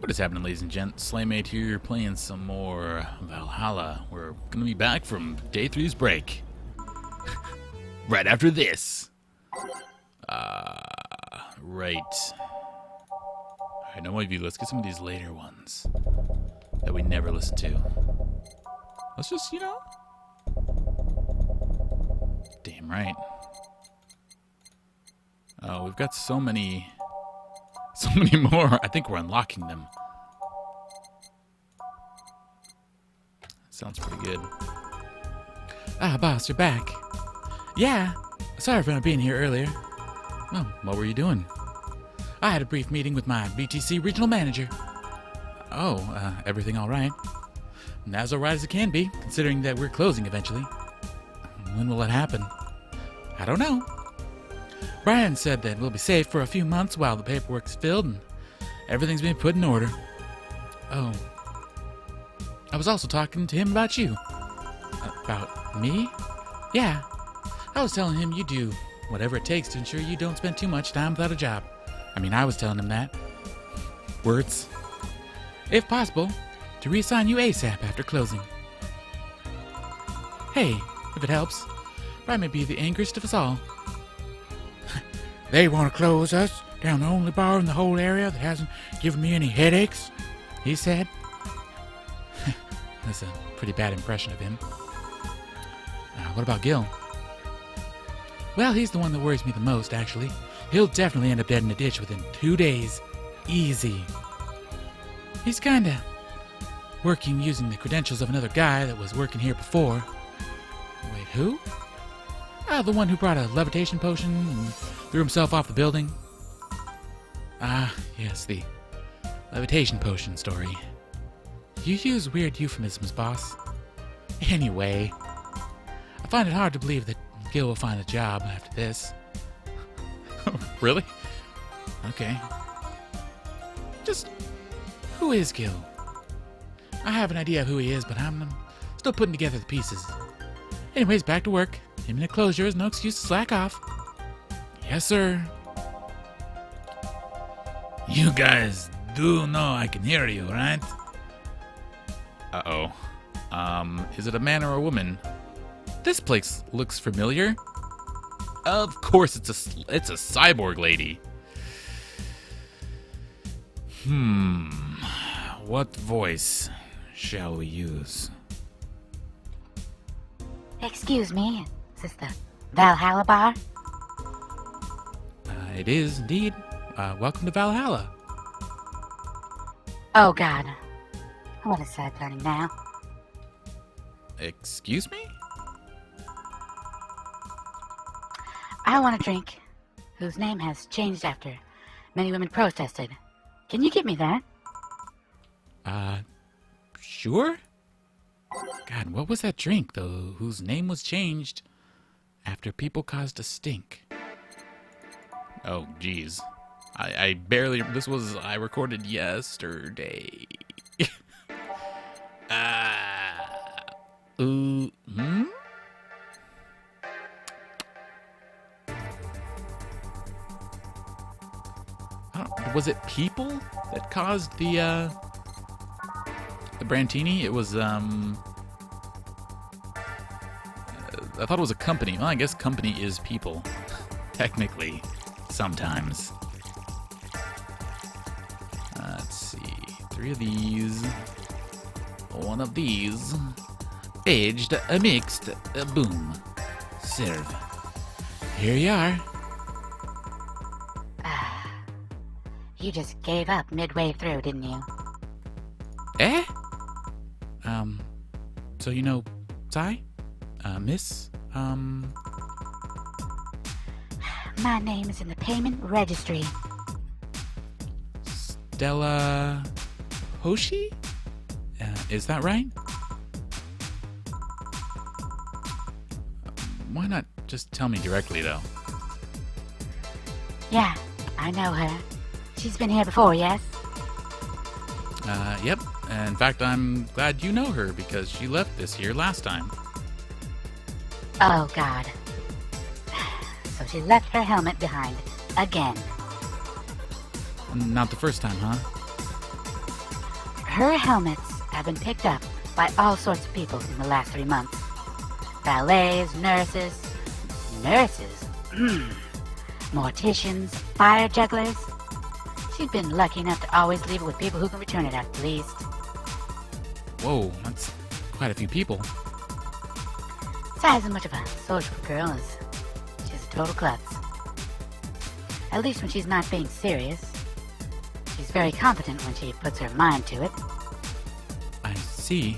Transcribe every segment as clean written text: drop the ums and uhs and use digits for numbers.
What is happening, ladies and gents? Slaymate here, playing some more Valhalla. We're gonna be back from day 3's break. Right after this. Right. Alright, now wait, let's get some of these later ones that we never listen to. Let's just, Damn right. Oh, we've got so many more. I think we're unlocking them. Sounds pretty good. Ah, boss, you're back. Yeah, sorry for not being here earlier. Oh, what were you doing? I had a brief meeting with my BTC regional manager. Oh, everything all right? As all right as it can be, considering that we're closing eventually. When will it happen? I don't know. Brian said that we'll be safe for a few months while the paperwork's filled and everything's been put in order. Oh. I was also talking to him about you. About me? Yeah. I was telling him you do whatever it takes to ensure you don't spend too much time without a job. I was telling him that. Words? If possible, to reassign you ASAP after closing. Hey, if it helps, Brian may be the angriest of us all. They want to close us down the only bar in the whole area that hasn't given me any headaches, he said. That's a pretty bad impression of him. What about Gil? Well, he's the one that worries me the most, actually. He'll definitely end up dead in a ditch within 2 days. Easy. He's kinda working using the credentials of another guy that was working here before. Wait, who? The one who brought a levitation potion and threw himself off the building. Yes, the levitation potion story. You use weird euphemisms, boss. Anyway, I find it hard to believe that Gil will find a job after this. Really? Okay. Just, who is Gil? I have an idea of who he is, but I'm still putting together the pieces. Anyways, back to work. Imminent closure is no excuse to slack off. Yes, sir. You guys do know I can hear you, right? Uh-oh. Is it a man or a woman? This place looks familiar. Of course, it's a cyborg lady. What voice shall we use? Excuse me, is this the Valhalla bar? It is indeed. Welcome to Valhalla. Oh God, what is that planning now? Excuse me? I want a drink whose name has changed after many women protested. Can you get me that? Sure? God, what was that drink, though, whose name was changed after people caused a stink? Oh, geez. I recorded yesterday. Was it people that caused the Brantini? It was, I thought it was a company. Well, I guess company is people. Technically. Sometimes. Let's see. 3 of these. 1 of these. Aged, mixed, boom. Serve. Here you are. You just gave up midway through, didn't you? Eh? So you know Ty? Miss? My name is in the payment registry. Stella Hoshi? Is that right? Why not just tell me directly, though? Yeah, I know her. She's been here before, yes? Yep. In fact, I'm glad you know her because she left this here last time. Oh, God. So she left her helmet behind again. Not the first time, huh? Her helmets have been picked up by all sorts of people in the last 3 months. Valets, nurses, morticians, fire jugglers. She's been lucky enough to always leave it with people who can return it at least. Whoa, that's quite a few people. Besides, as much of a social girl as she's a total klutz. At least when she's not being serious. She's very competent when she puts her mind to it. I see.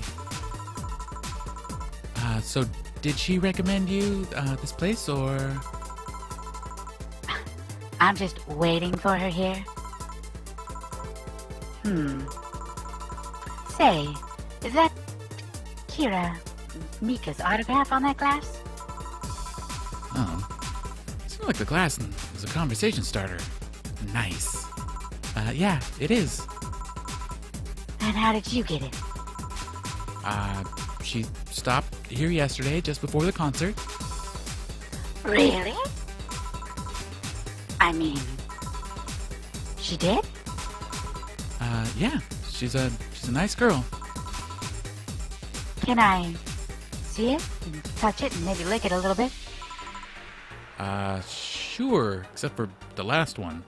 So did she recommend you this place, or? I'm just waiting for her here. Say, is that Kira Mika's autograph on that glass? Oh, it seems like the glass is a conversation starter. Nice. Yeah, it is. And how did you get it? She stopped here yesterday, just before the concert. Really? I mean, she did? Yeah, she's a nice girl. Can I see it and touch it and maybe lick it a little bit? Sure, except for the last one.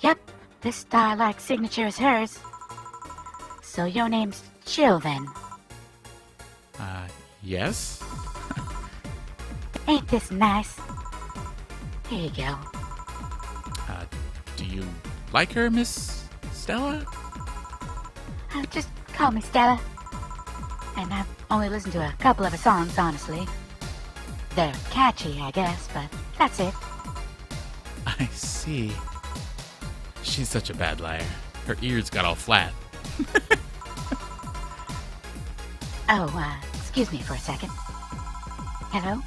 Yep, this star-like signature is hers. So your name's Jill then? Yes? Ain't this nice? Here you go. Do you like her, Miss Stella? Just call me Stella. And I've only listened to a couple of her songs, honestly. They're catchy, I guess, but that's it. I see. She's such a bad liar. Her ears got all flat. Oh, excuse me for a second. Hello?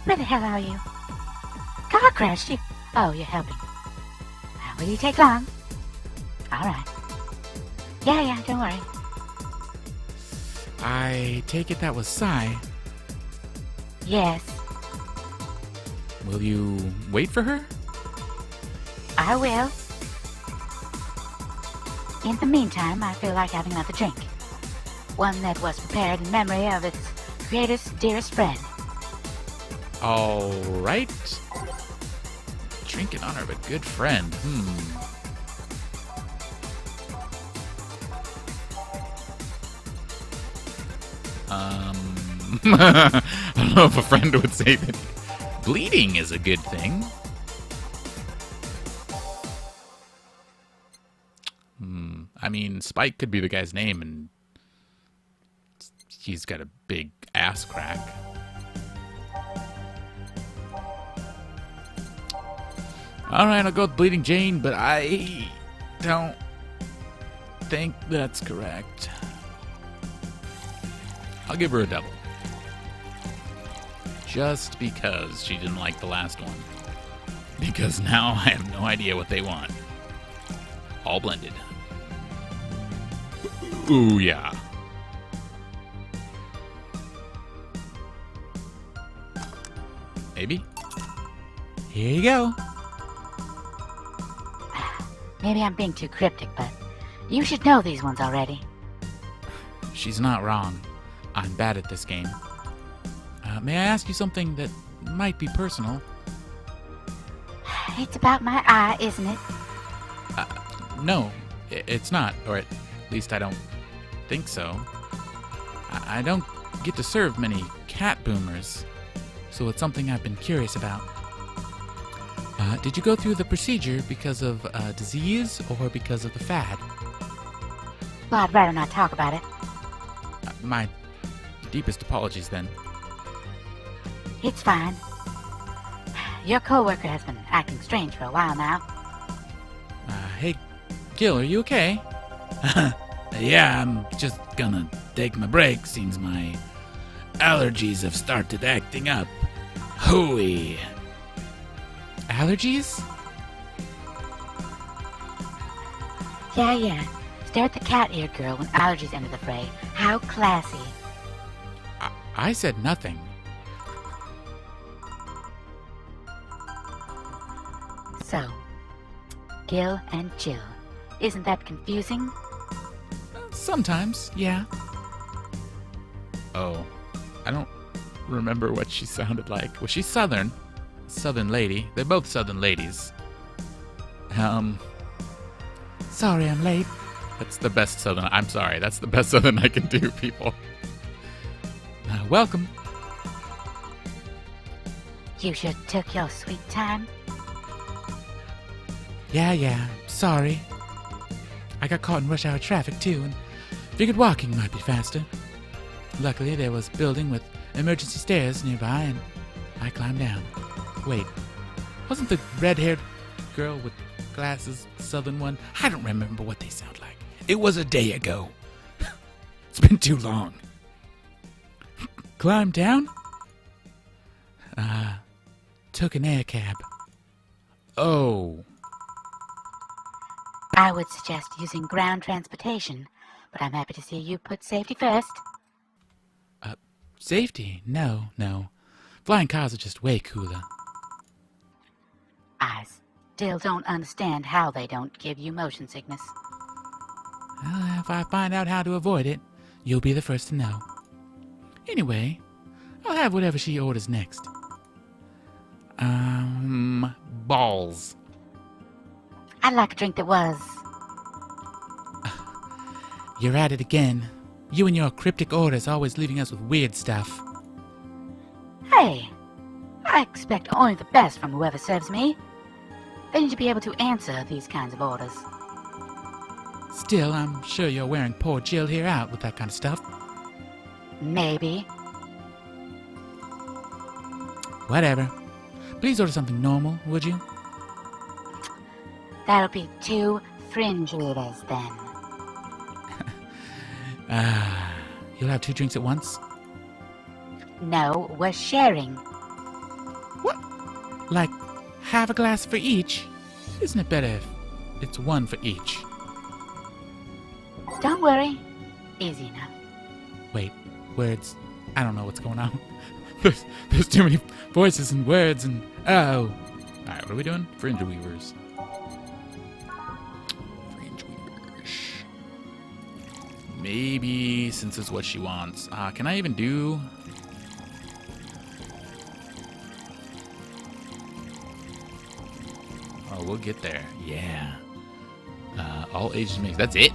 Where the hell are you? Car crashed you? Oh, you're helping. Will you take long? Alright. Yeah, don't worry. I take it that was Sai. Yes, Will you wait for her? I will. In the meantime, I feel like having another drink. One that was prepared in memory of its greatest, dearest friend. All right. Drink in honor of a good friend. I don't know if a friend would say that bleeding is a good thing. I mean, Spike could be the guy's name, and he's got a big ass crack. Alright, I'll go with Bleeding Jane, but I don't think that's correct. I'll give her a double. Just because she didn't like the last one. Because now I have no idea what they want. All blended. Ooh, yeah. Maybe? Here you go. Maybe I'm being too cryptic, but you should know these ones already. She's not wrong. I'm bad at this game. May I ask you something that might be personal? It's about my eye, isn't it? No, it's not. Or at least I don't think so. I don't get to serve many cat boomers, so it's something I've been curious about. Did you go through the procedure because of disease or because of the fad? Well, I'd rather not talk about it. My deepest apologies then. It's fine. Your coworker has been acting strange for a while now. Hey, Gil, are you okay? Yeah, I'm just gonna take my break since my allergies have started acting up. Hooey. Allergies? Yeah. Stare at the cat ear girl when allergies enter the fray. How classy. I said nothing. So, Gil and Jill. Isn't that confusing? Sometimes, yeah. Oh, I don't remember what she sounded like. Was she Southern? Southern lady. They're both Southern ladies. Sorry I'm late. That's the best Southern. I'm sorry. That's the best Southern I can do, people. Welcome. You sure took your sweet time. Yeah. Sorry. I got caught in rush hour traffic, too, and figured walking might be faster. Luckily, there was a building with emergency stairs nearby, and I climbed down. Wait, wasn't the red-haired girl with glasses the Southern one? I don't remember what they sound like. It was a day ago. It's been too long. Climbed down? Took an air cab. Oh. I would suggest using ground transportation, but I'm happy to see you put safety first. Safety? No. Flying cars are just way cooler. I still don't understand how they don't give you motion sickness. If I find out how to avoid it, you'll be the first to know. Anyway, I'll have whatever she orders next. Balls. I'd like a drink that was... You're at it again. You and your cryptic orders always leaving us with weird stuff. Hey, I expect only the best from whoever serves me. They need to be able to answer these kinds of orders. Still, I'm sure you're wearing poor Jill here out with that kind of stuff. Maybe. Whatever. Please order something normal, would you? That'll be 2 fringe orders then. You'll have 2 drinks at once? No, we're sharing. What? Like, half a glass for each? Isn't it better if it's 1 for each? Don't worry. Easy enough. Wait, words. I don't know what's going on. There's too many voices and words and... Oh. Alright, what are we doing? Fringe weavers. Fringe weavers. Maybe, since it's what she wants. Can I even do... Oh, we'll get there. Yeah. All ages mix. That's it?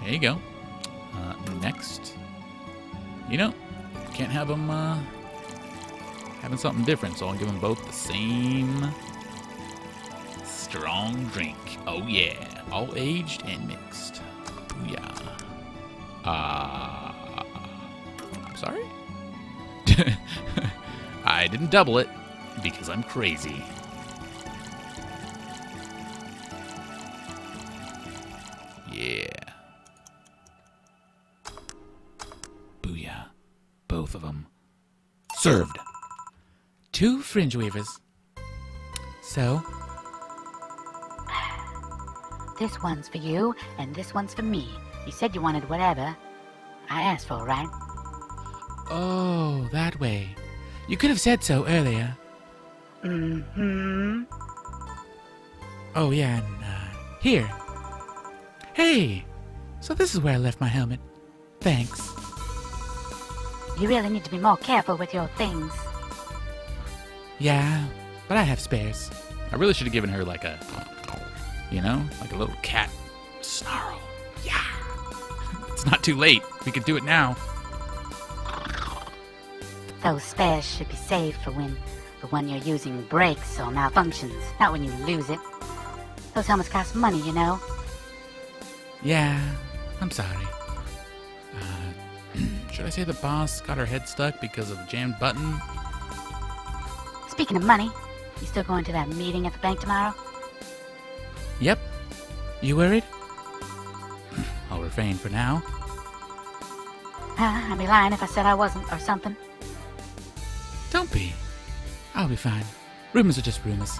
There you go. Next. You know, can't have them having something different, so I'll give them both the same strong drink. Oh yeah, all aged and mixed. Booyah. I'm sorry? I didn't double it because I'm crazy. Yeah. Booyah. Both of them. Served. 2 fringe weavers. So, This one's for you, and this one's for me. You said you wanted whatever I asked for, right? oh, that way. You could have said so earlier. Mm-hmm. Oh, yeah, and, here. Hey! So this is where I left my helmet. Thanks. You really need to be more careful with your things. Yeah, but I have spares. I really should have given her like a, you know, like a little cat snarl. Yeah. It's not too late. We could do it now. Those spares should be saved for when you're using breaks or malfunctions, not when you lose it. Those helmets cost money, you know. Yeah, I'm sorry. Should I say the boss got her head stuck because of a jammed button? Speaking of money, you still going to that meeting at the bank tomorrow? Yep. You worried? I'll refrain for now. I'd be lying if I said I wasn't, or something. Don't be. I'll be fine. Rumors are just rumors.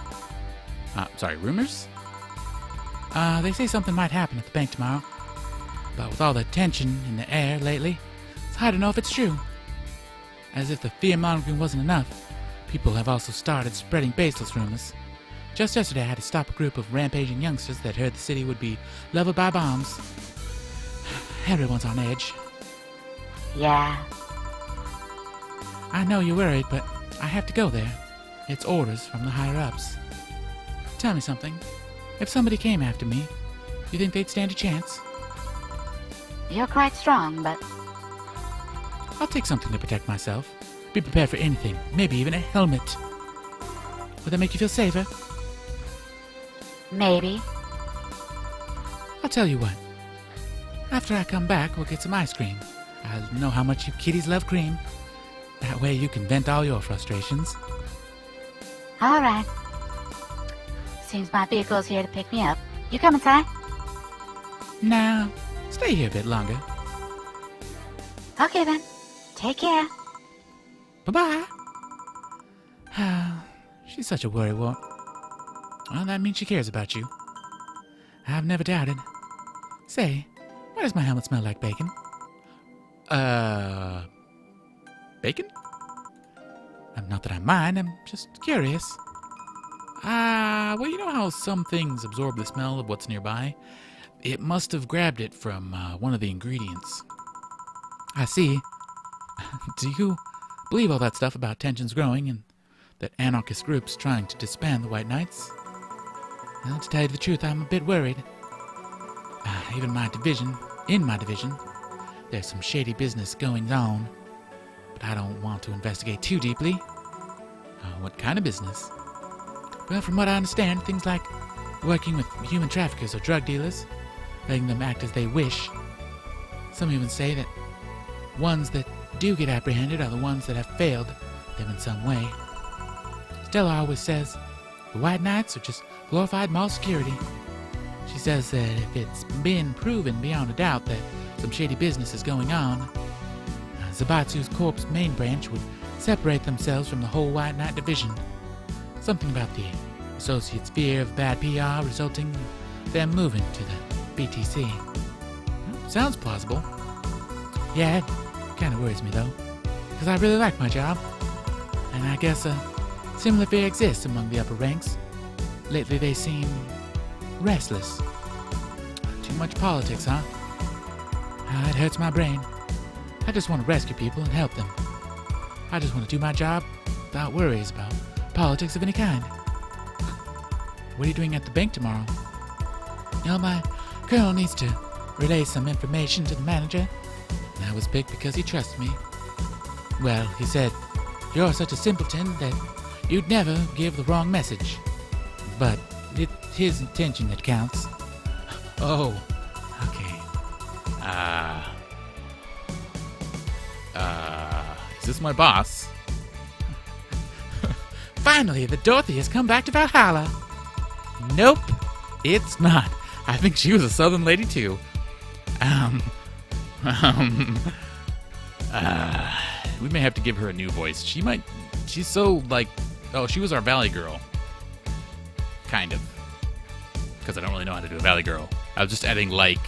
Sorry, rumors? They say something might happen at the bank tomorrow. But with all the tension in the air lately, it's hard to know if it's true. As if the fear-mongering wasn't enough, people have also started spreading baseless rumors. Just yesterday, I had to stop a group of rampaging youngsters that heard the city would be leveled by bombs. Everyone's on edge. Yeah. I know you're worried, but I have to go there. It's orders from the higher-ups. Tell me something. If somebody came after me, you think they'd stand a chance? You're quite strong, but I'll take something to protect myself. Be prepared for anything, maybe even a helmet. Would that make you feel safer? maybe. I'll tell you what. After I come back, we'll get some ice cream. I know how much you kiddies love cream. That way you can vent all your frustrations. All right. Seems my vehicle's here to pick me up. You come inside? Now, stay here a bit longer. Okay then. Take care. Bye-bye. She's such a worrywart. Well, that means she cares about you. I've never doubted. Say, why does my helmet smell like bacon? Bacon? Not that I mind, I'm just curious. Well, you know how some things absorb the smell of what's nearby? It must have grabbed it from one of the ingredients. I see. Do you believe all that stuff about tensions growing and that anarchist groups trying to disband the White Knights? Well, to tell you the truth, I'm a bit worried. Even in my division, there's some shady business going on, but I don't want to investigate too deeply. What kind of business? Well, from what I understand, things like working with human traffickers or drug dealers, letting them act as they wish. Some even say that ones that do get apprehended are the ones that have failed them in some way. Stella always says the White Knights are just glorified mall security. She says that if it's been proven beyond a doubt that some shady business is going on, Zabatsu's Corp's main branch would separate themselves from the whole White Knight division. Something about the associates' fear of bad PR resulting in them moving to the BTC. Sounds plausible. Yeah, it kind of worries me though, because I really like my job. And I guess a similar fear exists among the upper ranks. Lately they seem restless. Too much politics, huh? It hurts my brain. I just want to rescue people and help them. I just want to do my job without worries about politics of any kind. What are you doing at the bank tomorrow? My colonel needs to relay some information to the manager. That was big because he trusts me. Well, he said, you're such a simpleton that you'd never give the wrong message. But it's his intention that counts. Oh, okay. Is this my boss? Finally, the Dorothy has come back to Valhalla. Nope, it's not. I think she was a southern lady too. We may have to give her a new voice. She's so like, she was our Valley girl. Kind of. Because I don't really know how to do a Valley girl. I was just adding like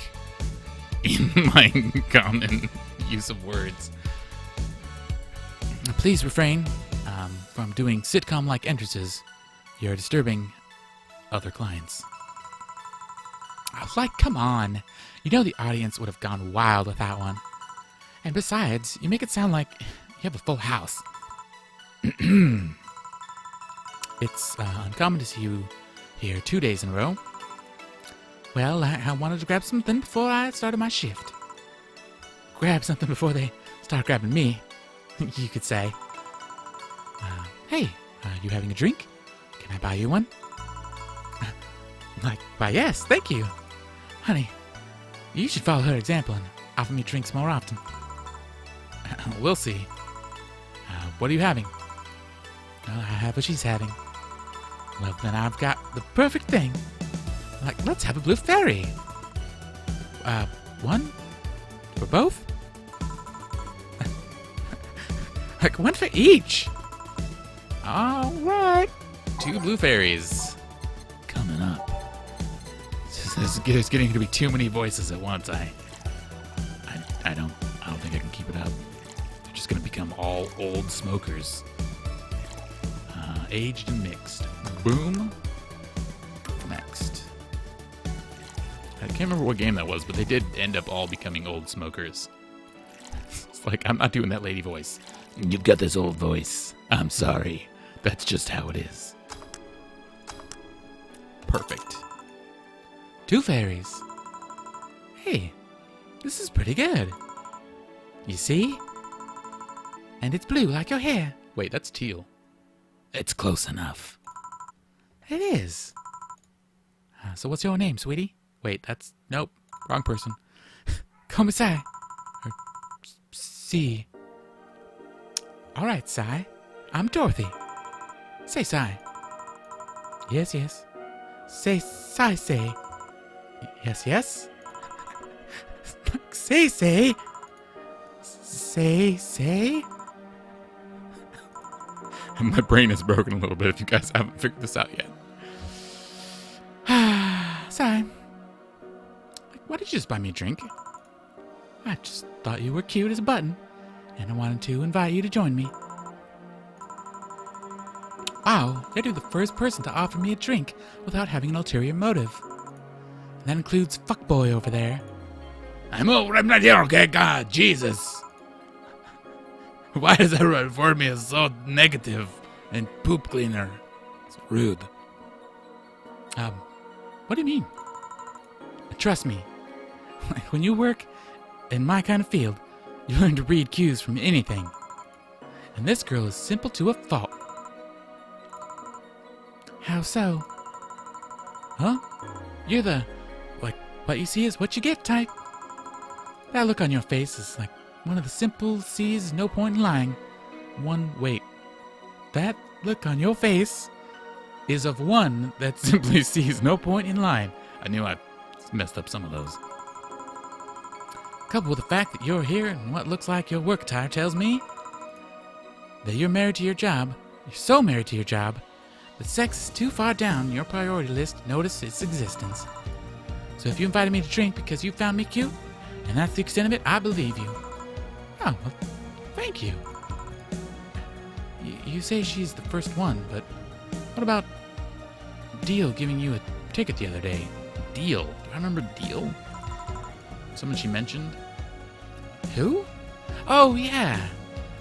in my common use of words. Please refrain from doing sitcom-like entrances. You're disturbing other clients. I was like, come on. You know the audience would have gone wild with that one. And besides, you make it sound like you have a full house. It's uncommon to see you here 2 days in a row. Well, I wanted to grab something before I started my shift. Grab something before they start grabbing me, you could say. Hey, you having a drink? Can I buy you one? Why yes, thank you. Honey, you should follow her example and offer me drinks more often. We'll see. What are you having? Well, I have what she's having. Well, then I've got the perfect thing. Let's have a blue fairy. One? For both? One for each. All right. 2 blue fairies coming up. There's getting to be too many voices at once. I don't think I can keep it up. They're just gonna become all old smokers. Aged and mixed. Boom. can't remember what game that was, but they did end up all becoming old smokers. It's like, I'm not doing that lady voice. You've got this old voice. I'm sorry. That's just how it is. Perfect. 2 fairies. Hey, this is pretty good. You see? And it's blue like your hair. Wait, that's teal. It's close enough. It is. So what's your name, sweetie? Wait, that's... Nope. Wrong person. Come Sai. Or C. All right, Sai. I'm Dorothy. Say Sai. Yes, yes. Say Sai, say. Yes, yes. Say, say. Say, say. My brain is broken a little bit if you guys haven't figured this out yet. Sai. Why did you just buy me a drink? I just thought you were cute as a button, and I wanted to invite you to join me. Wow, you're the first person to offer me a drink without having an ulterior motive. And that includes fuckboy over there. I'm not here, okay? God, Jesus. Why does everyone refer to me as so negative and poop cleaner? It's rude. What do you mean? Trust me, when you work in my kind of field, you learn to read cues from anything. And this girl is simple to a fault. How so? Huh? You're the, like, what you see is what you get type. That look on your face is like one of the simple sees no point in lying. Wait. That look on your face is of one that simply sees no point in lying. I knew I messed up some of those. Coupled with the fact that you're here and what looks like your work attire tells me that you're married to your job. You're so married to your job that sex is too far down your priority list to notice its existence. So if you invited me to drink because you found me cute, and that's the extent of it, I believe you. Oh, well, thank you. You say she's the first one, but what about Deal giving you a ticket the other day? Deal. Do I remember Deal? Someone she mentioned? Who? Oh, yeah.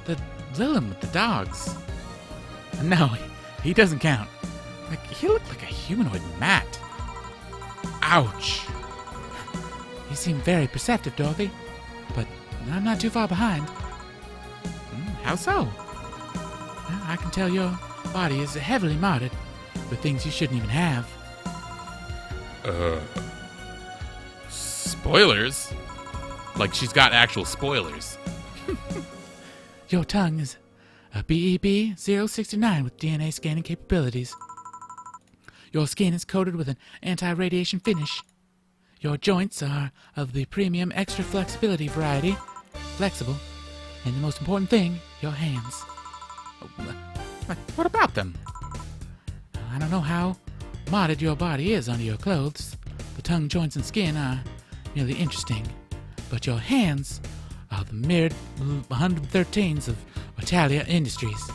The Lilum with the dogs. No, he doesn't count. Like, he looked like a humanoid mat. Ouch. You seem very perceptive, Dorothy, but I'm not too far behind. How so? Well, I can tell your body is heavily modded with things you shouldn't even have. Spoilers? Like she's got actual spoilers. Your tongue is a BEB-069 with DNA scanning capabilities. Your skin is coated with an anti-radiation finish. Your joints are of the premium extra flexibility variety, flexible, and the most important thing, your hands. What about them? I don't know how modded your body is under your clothes. The tongue, joints, and skin are merely interesting, but your hands are the mirrored 113s of Italia Industries,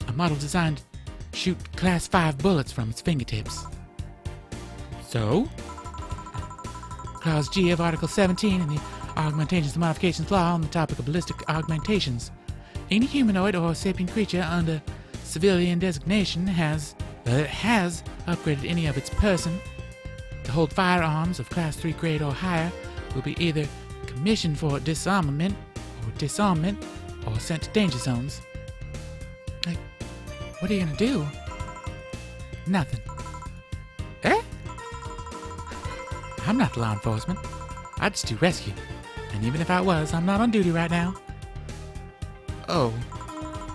a model designed to shoot Class 5 bullets from its fingertips. So? Clause G of Article 17 in the Augmentations and Modifications Law on the topic of ballistic augmentations. Any humanoid or sapient creature under civilian designation has upgraded any of its person to hold firearms of Class 3 grade or higher will be either commissioned for disarmament or sent to danger zones. Like, what are you gonna do? Nothing. Eh? I'm not law enforcement. I just do rescue. And even if I was, I'm not on duty right now. Oh,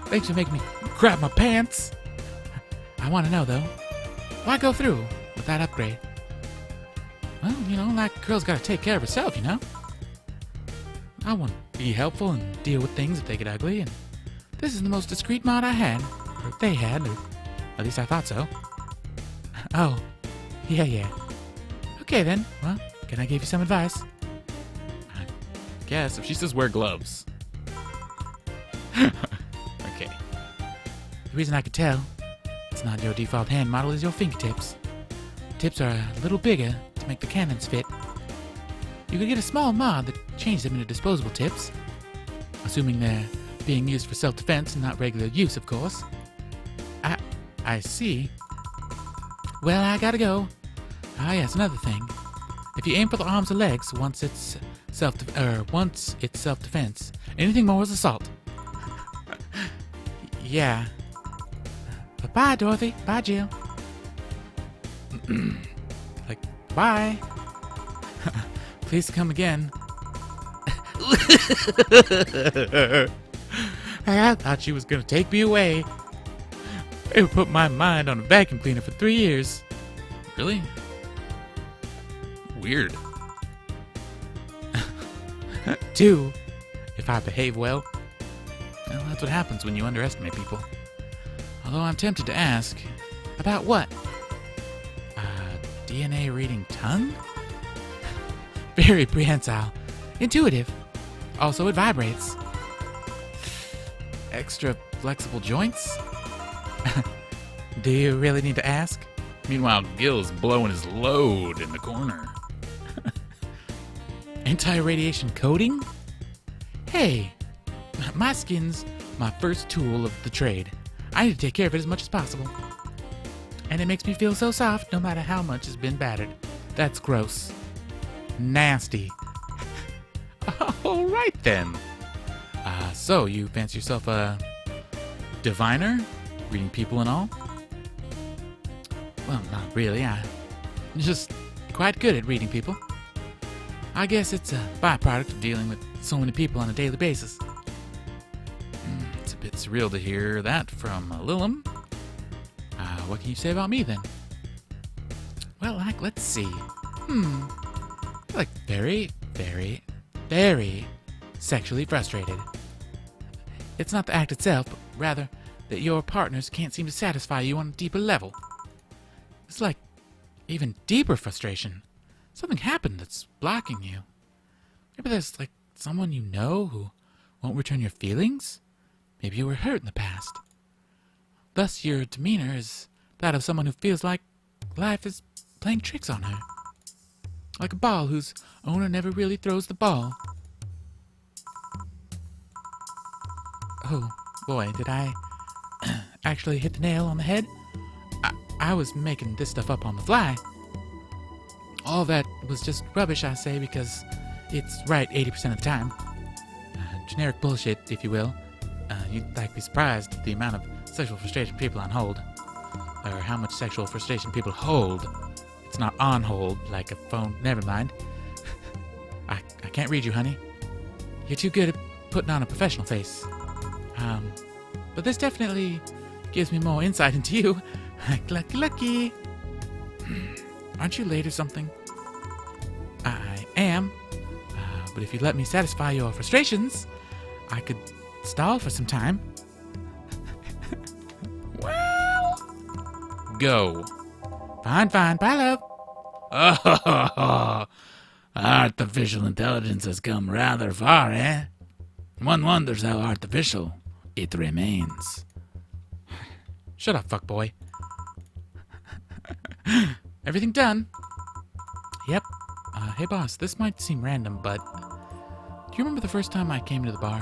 thanks for making me grab my pants. I want to know, though, why go through with that upgrade? Well, that girl's got to take care of herself, I want to be helpful and deal with things if they get ugly, and this is the most discreet mod I had, or they had, or at least I thought so. Oh, yeah. Okay then, well, can I give you some advice? I guess, if she says wear gloves. Okay. The reason I could tell it's not your default hand model is your fingertips. Tips are a little bigger to make the cannons fit. You could get a small mod that changed them into disposable tips. Assuming they're being used for self-defense and not regular use, of course. I see. Well, I gotta go. Ah, yes, another thing. If you aim for the arms or legs once it's self-defense, anything more is assault. Yeah. But bye, Dorothy. Bye, Jill. Like, bye. Please come again. I thought she was gonna take me away. They put my mind on a vacuum cleaner for 3 years. Really? Weird. 2, if I behave well. Well, that's what happens when you underestimate people. Although I'm tempted to ask, about what? DNA reading tongue? Very prehensile. Intuitive. Also, it vibrates. Extra flexible joints? Do you really need to ask? Meanwhile, Gil's blowing his load in the corner. Anti-radiation coating? Hey, my skin's my first tool of the trade. I need to take care of it as much as possible. And it makes me feel so soft no matter how much has been battered. That's gross. Nasty. All right, then. So you fancy yourself a diviner? Reading people and all? Well, not really. I'm just quite good at reading people. I guess it's a byproduct of dealing with so many people on a daily basis. It's a bit surreal to hear that from Lilum. What can you say about me, then? Well, let's see. Like, very, very, very sexually frustrated. It's not the act itself, but rather that your partners can't seem to satisfy you on a deeper level. It's like even deeper frustration. Something happened that's blocking you. Maybe there's like someone you know who won't return your feelings. Maybe you were hurt in the past. Thus, your demeanor is that of someone who feels like life is playing tricks on her. Like a ball whose owner never really throws the ball. Oh, boy, did I actually hit the nail on the head? I was making this stuff up on the fly. All that was just rubbish, I say, because it's right 80% of the time. Generic bullshit, if you will. You'd like be surprised at the amount of sexual frustration people on hold. Or how much sexual frustration people hold. It's not on hold, like a phone. Never mind. I can't read you, honey. You're too good at putting on a professional face. But this definitely gives me more insight into you. Lucky. Aren't you late or something? I am. But if you let me satisfy your frustrations, I could stall for some time. Go. Fine. Bye, love. Oh, artificial intelligence has come rather far, eh? One wonders how artificial it remains. Shut up, fuckboy. Everything done? Yep. Hey, boss, this might seem random, but do you remember the first time I came to the bar?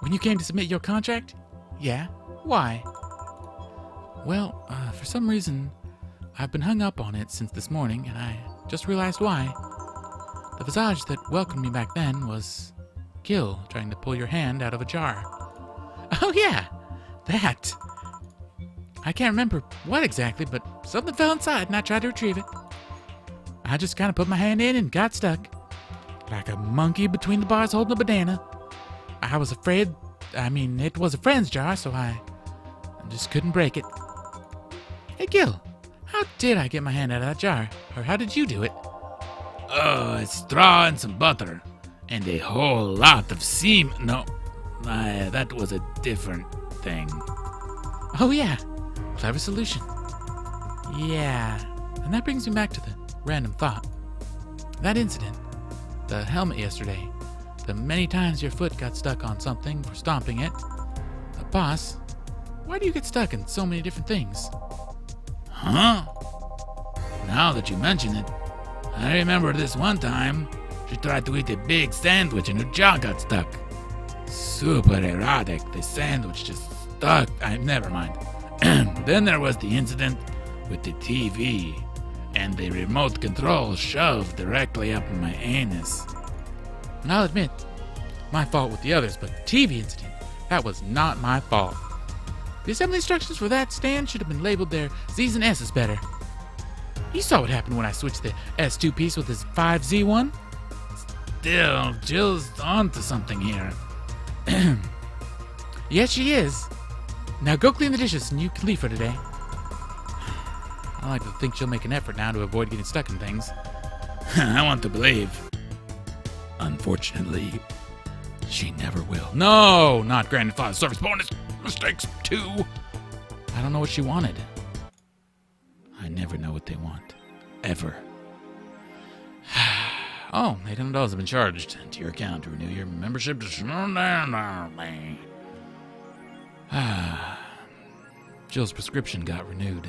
When you came to submit your contract? Yeah. Why? Well, for some reason, I've been hung up on it since this morning, and I just realized why. The visage that welcomed me back then was Gil trying to pull your hand out of a jar. Oh yeah, that. I can't remember what exactly, but something fell inside and I tried to retrieve it. I just kind of put my hand in and got stuck. Like a monkey between the bars holding a banana. I was afraid, it was a friend's jar, so I just couldn't break it. Hey Gil, how did I get my hand out of that jar? Or how did you do it? Oh, it's straw and some butter. And a whole lot of seam. No, that was a different thing. Oh yeah, clever solution. Yeah, and that brings me back to the random thought. That incident, the helmet yesterday, the many times your foot got stuck on something for stomping it. Boss, why do you get stuck in so many different things? Huh? Now that you mention it, I remember this one time, she tried to eat a big sandwich and her jaw got stuck. Super erotic. The sandwich just stuck. Never mind. Then there was the incident with the TV and the remote control shoved directly up in my anus. And I'll admit, my fault with the others, but the TV incident, that was not my fault. The assembly instructions for that stand should have been labeled their Z's and S's better. You saw what happened when I switched the S2 piece with this 5Z1? Still, Jill's onto something here. Yes, she is. Now go clean the dishes and you can leave for today. I like to think she'll make an effort now to avoid getting stuck in things. I want to believe. Unfortunately, she never will. No, not granted Grandfather service bonus mistakes 2. I don't know what she wanted. I never know what they want. Ever. Oh, $800 have been charged. To your account to renew your membership to Jill's prescription got renewed.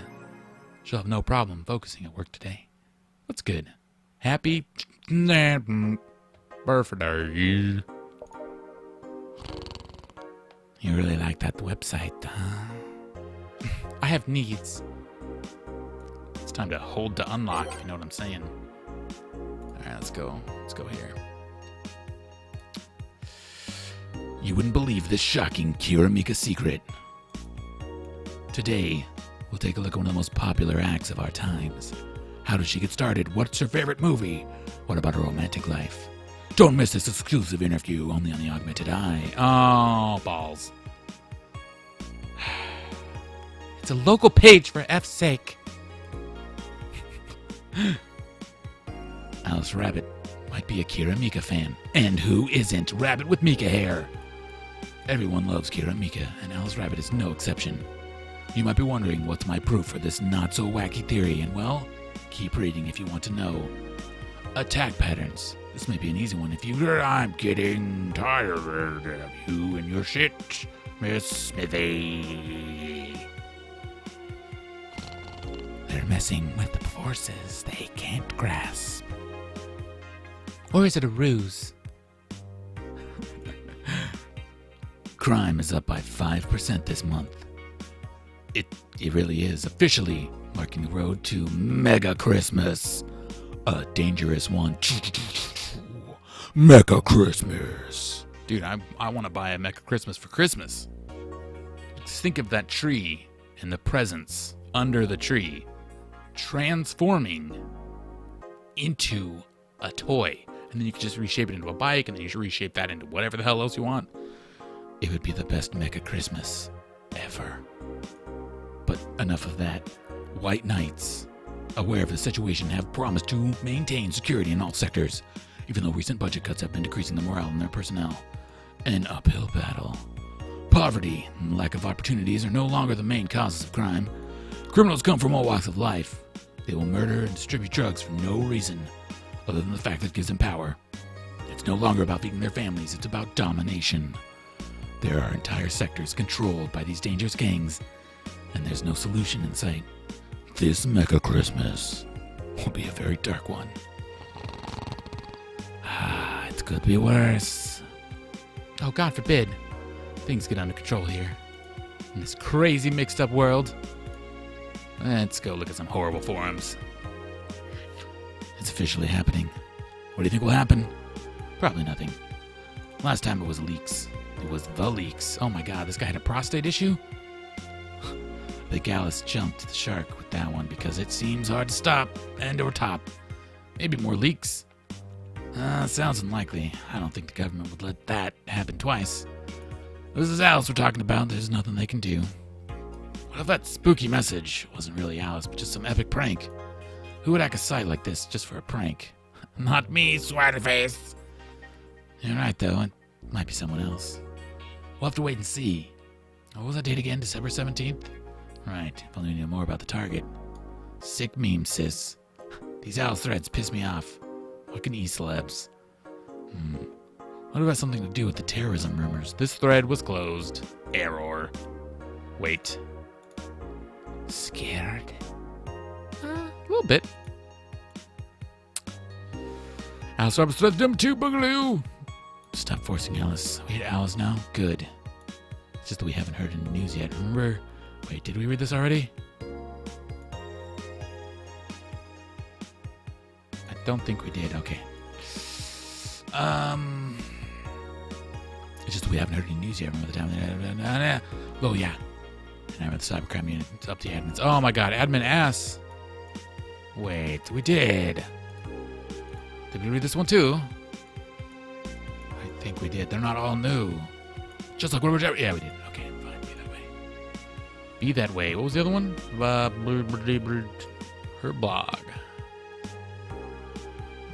She'll have no problem focusing at work today. That's good. Happy birthday. You really like that website, huh? I have needs. It's time to hold to unlock, if you know what I'm saying. Alright, let's go. Let's go here. You wouldn't believe this shocking Kiramika secret. Today, we'll take a look at one of the most popular acts of our times. How did she get started? What's her favorite movie? What about her romantic life? Don't miss this exclusive interview only on the Augmented Eye. Oh, balls. It's a local page for F's sake. Alice Rabbit might be a Kira Mika fan. And who isn't? Rabbit with Mika hair. Everyone loves Kira Mika, and Alice Rabbit is no exception. You might be wondering what's my proof for this not-so-wacky theory, and well, keep reading if you want to know. Attack patterns. This may be an easy one if you... I'm getting tired of you and your shit, Miss Smithy. They're messing with the forces they can't grasp. Or is it a ruse? Crime is up by 5% this month. It really is officially marking the road to Mega Christmas. A dangerous one. Mega Christmas. Dude, I want to buy a Mecha Christmas for Christmas. Just think of that tree and the presents under the tree transforming into a toy. And then you can just reshape it into a bike, and then you should reshape that into whatever the hell else you want. It would be the best Mecha Christmas ever. But enough of that. White Knights, aware of the situation, have promised to maintain security in all sectors, even though recent budget cuts have been decreasing the morale in their personnel. An uphill battle. Poverty and lack of opportunities are no longer the main causes of crime. Criminals come from all walks of life. They will murder and distribute drugs for no reason, other than the fact that it gives them power. It's no longer about feeding their families, it's about domination. There are entire sectors controlled by these dangerous gangs, and there's no solution in sight. This Mecha Christmas will be a very dark one. It could be worse. Oh, God forbid. Things get under control here. In this crazy mixed up world. Let's go look at some horrible forums. It's officially happening. What do you think will happen? Probably nothing. Last time it was leaks. It was the leaks. Oh my God, this guy had a prostate issue? The Gallus jumped the shark with that one because it seems hard to stop and or top. Maybe more leaks. Sounds unlikely. I don't think the government would let that happen twice. This is Alice we're talking about. There's nothing they can do. What if that spooky message wasn't really Alice, but just some epic prank? Who would hack a site like this just for a prank? Not me, sweaty face. You're right, though. It might be someone else. We'll have to wait and see. What was that date again? December 17th? Right. If only we knew more about the target. Sick meme, sis. These Alice threads piss me off. Fucking e-celebs. What about something to do with the terrorism rumors? This thread was closed. Error. Wait. Scared? A little bit. I'll stop them too, Boogaloo. Stop forcing Alice. We hit Alice now? Good. It's just that we haven't heard any news yet. Remember? Wait, did we read this already? I don't think we did. Okay. It's just that we haven't heard any news yet. Remember the time? Oh, yeah. And I read the cybercrime unit. It's up to the admins. Oh, my God. Admin ass. Wait, we did. Did we read this one, too? I think we did. They're not all new. Just like whatever. Yeah, we did. Okay, fine. Be that way. Be that way. What was the other one? Her blog.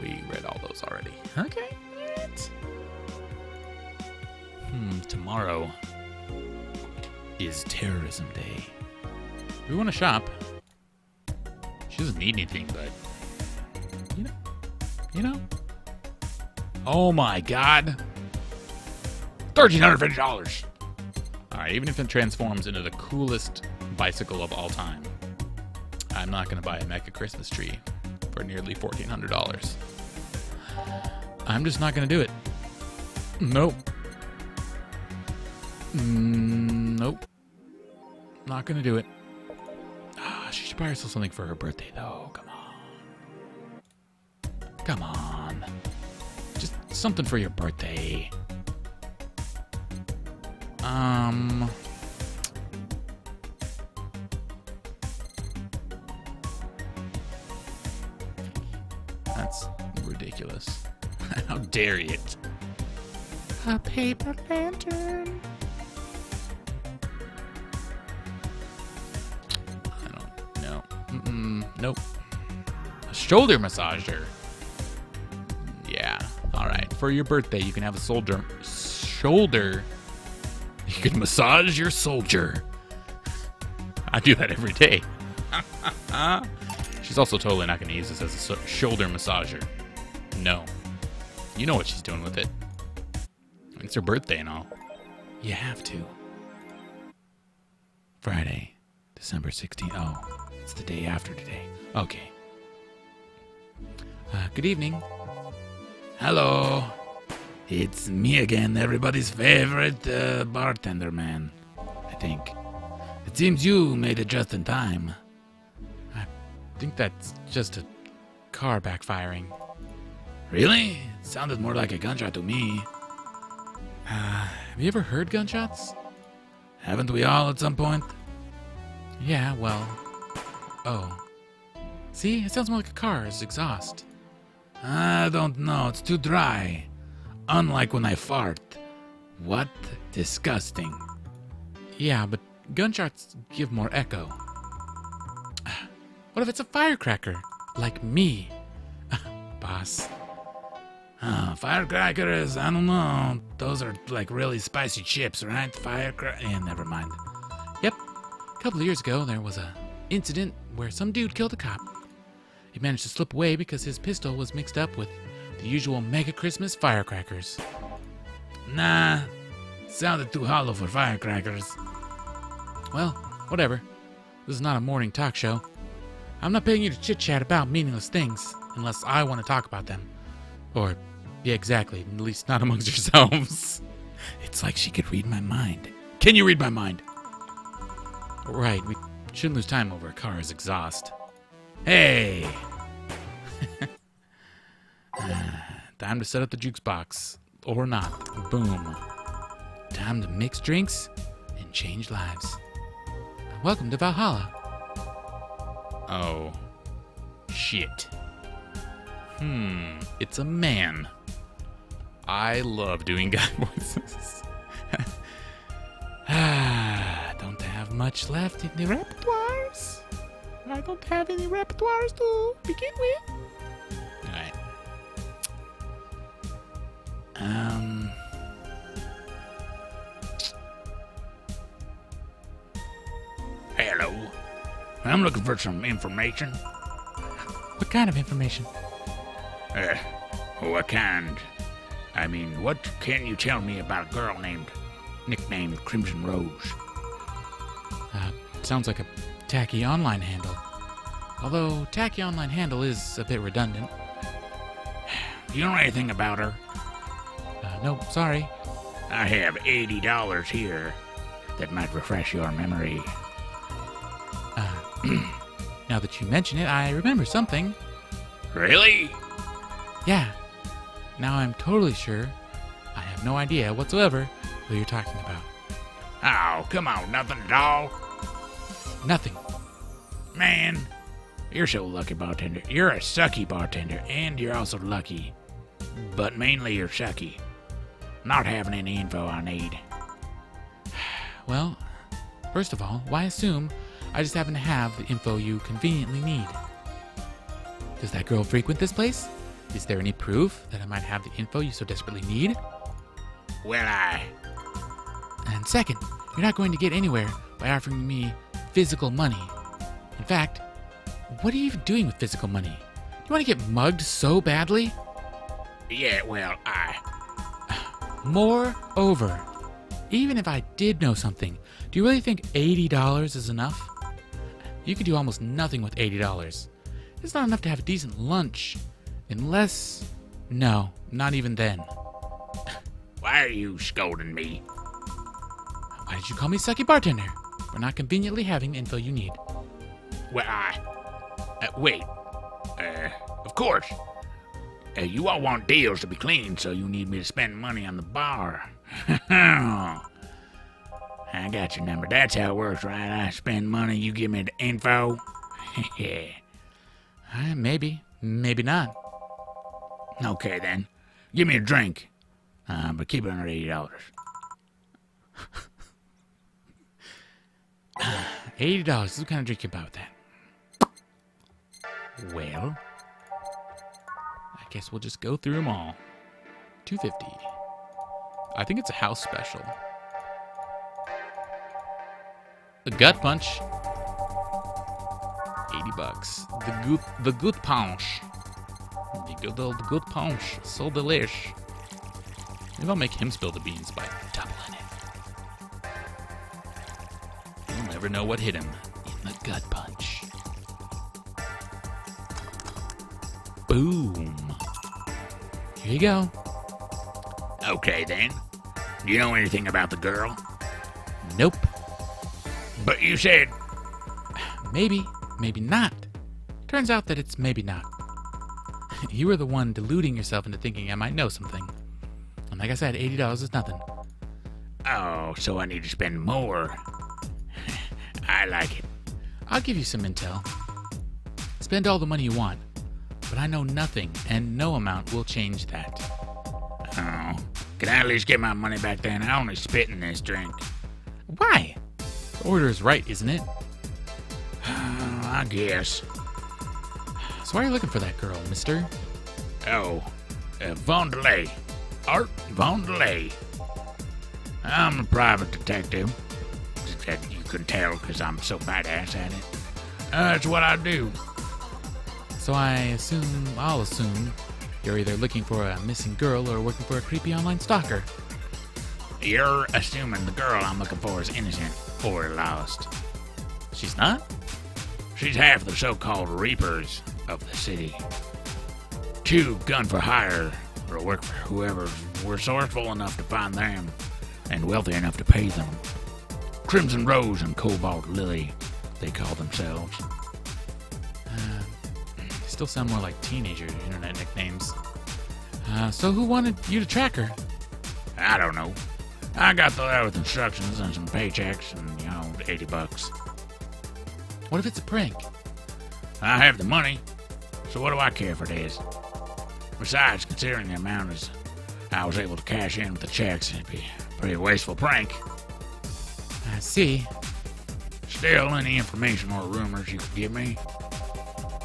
We read all those already. Okay. Tomorrow is Terrorism Day. We want to shop. She doesn't need anything, but you know. Oh my God. $1,350. All right, even if it transforms into the coolest bicycle of all time, I'm not going to buy a Mecha Christmas tree for nearly $1,400. I'm just not going to do it. Nope. Nope. Not going to do it. She should buy herself something for her birthday, though. Come on. Come on. Just something for your birthday. That's ridiculous. How dare you? A paper lantern. I don't know. Nope. A shoulder massager. Yeah. All right. For your birthday, you can have a shoulder. You can massage your soldier. I do that every day. She's also totally not going to use this as a shoulder massager. No. You know what she's doing with it. It's her birthday and all. You have to. Friday, December 16th. Oh, it's the day after today. Okay. Good evening. Hello. It's me again, everybody's favorite bartender man, I think. It seems you made it just in time. I think that's just a car backfiring. Really? It sounded more like a gunshot to me. Have you ever heard gunshots? Haven't we all at some point? Yeah, well... Oh. See? It sounds more like a car's exhaust. I don't know. It's too dry. Unlike when I fart. What? Disgusting. Yeah, but gunshots give more echo. What if it's a firecracker? Like me? Boss. Firecrackers, I don't know. Those are like really spicy chips, right? Firecracker. Yeah, never mind. Yep. A couple of years ago, there was a incident where some dude killed a cop. He managed to slip away because his pistol was mixed up with the usual Mega Christmas firecrackers. Nah. Sounded too hollow for firecrackers. Well, whatever. This is not a morning talk show. I'm not paying you to chit-chat about meaningless things unless I want to talk about them. Or, yeah, exactly. At least not amongst yourselves. It's like she could read my mind. Can you read my mind? Right, we shouldn't lose time over a car's exhaust. Hey! Time to set up the jukebox. Or not. Boom. Time to mix drinks and change lives. Welcome to Valhalla. Oh. Shit. It's a man. I love doing guy voices. Don't have much left in the repertoires. I don't have any repertoires to begin with. Alright. Hello. I'm looking for some information. What kind of information? What kind? I mean, what can you tell me about a girl nicknamed Crimson Rose? Sounds like a tacky online handle. Although tacky online handle is a bit redundant. Do you know anything about her? No, sorry. I have $80 here that might refresh your memory. Now that you mention it, I remember something. Really? Yeah. Now I'm totally sure. I have no idea whatsoever who you're talking about. Oh, come on, nothing at all? Nothing. Man, you're so lucky, bartender. You're a sucky bartender, and you're also lucky. But mainly you're sucky. Not having any info I need. Well, first of all, why assume I just happen to have the info you conveniently need? Does that girl frequent this place? Is there any proof that I might have the info you so desperately need? Well, And second, you're not going to get anywhere by offering me physical money. In fact, what are you even doing with physical money? Do you want to get mugged so badly? Yeah, well, Moreover, even if I did know something, do you really think $80 is enough? You could do almost nothing with $80. It's not enough to have a decent lunch. Unless... No, not even then. Why are you scolding me? Why did you call me sucky bartender? For not conveniently having the info you need. Well, wait. Of course. You all want deals to be clean, so you need me to spend money on the bar. I got your number. That's how it works, right? I spend money, you give me the info. Maybe. Maybe not. Okay, then. Give me a drink. But keep it under $80. $80. What kind of drink you buy with that? Well, I guess we'll just go through them all. $2.50. I think it's a house special. A gut punch. $80. The good punch. The good old good punch. So delish. Maybe I'll make him spill the beans by doubling it. You'll never know what hit him in the gut punch. Boom. Here you go. Okay, then. Do you know anything about the girl? Nope. But you said... Maybe, maybe not. Turns out that it's maybe not. You were the one deluding yourself into thinking I might know something. And like I said, $80 is nothing. Oh, so I need to spend more. I like it. I'll give you some intel. Spend all the money you want, but I know nothing, and no amount will change that. Oh, can I at least get my money back then? I only spit in this drink. Why? The order is right, isn't it? I guess. So why are you looking for that girl, mister? Oh, Von Delay. Art Von Delay. I'm a private detective. That you can tell because I'm so badass at it. That's what I do. So I'll assume you're either looking for a missing girl or working for a creepy online stalker. You're assuming the girl I'm looking for is innocent or lost. She's not? She's half the so-called reapers of the city. 2 gun for hire or work for whoever's resourceful enough to find them and wealthy enough to pay them. Crimson Rose and Cobalt Lily, they call themselves. Still sound more like teenager internet nicknames. So who wanted you to track her? I don't know. I got the letter with instructions and some paychecks and, $80. What if it's a prank? I have the money, so what do I care for this? Besides, considering the amount as I was able to cash in with the checks, it'd be a pretty wasteful prank. I see. Still, any information or rumors you could give me,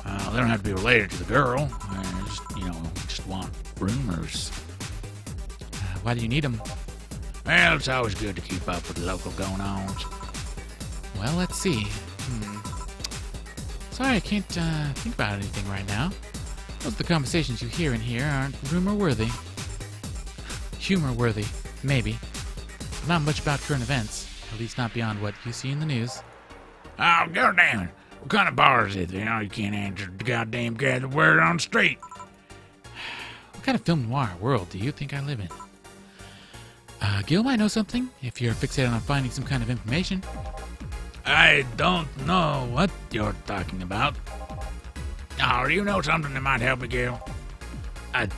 they don't have to be related to the girl. Just want rumors. Why do you need them? Well, it's always good to keep up with the local going-ons. Well, let's see. Sorry, I can't think about anything right now. Most of the conversations you hear in here aren't rumor-worthy. Humor-worthy, maybe. But not much about current events, at least not beyond what you see in the news. Oh, goddamn it. What kind of bar is it? You can't answer the goddamn gathered word on the street. What kind of film noir world do you think I live in? Gil might know something if you're fixated on finding some kind of information. I don't know what you're talking about. Oh, do you know something that might help me, Gil? I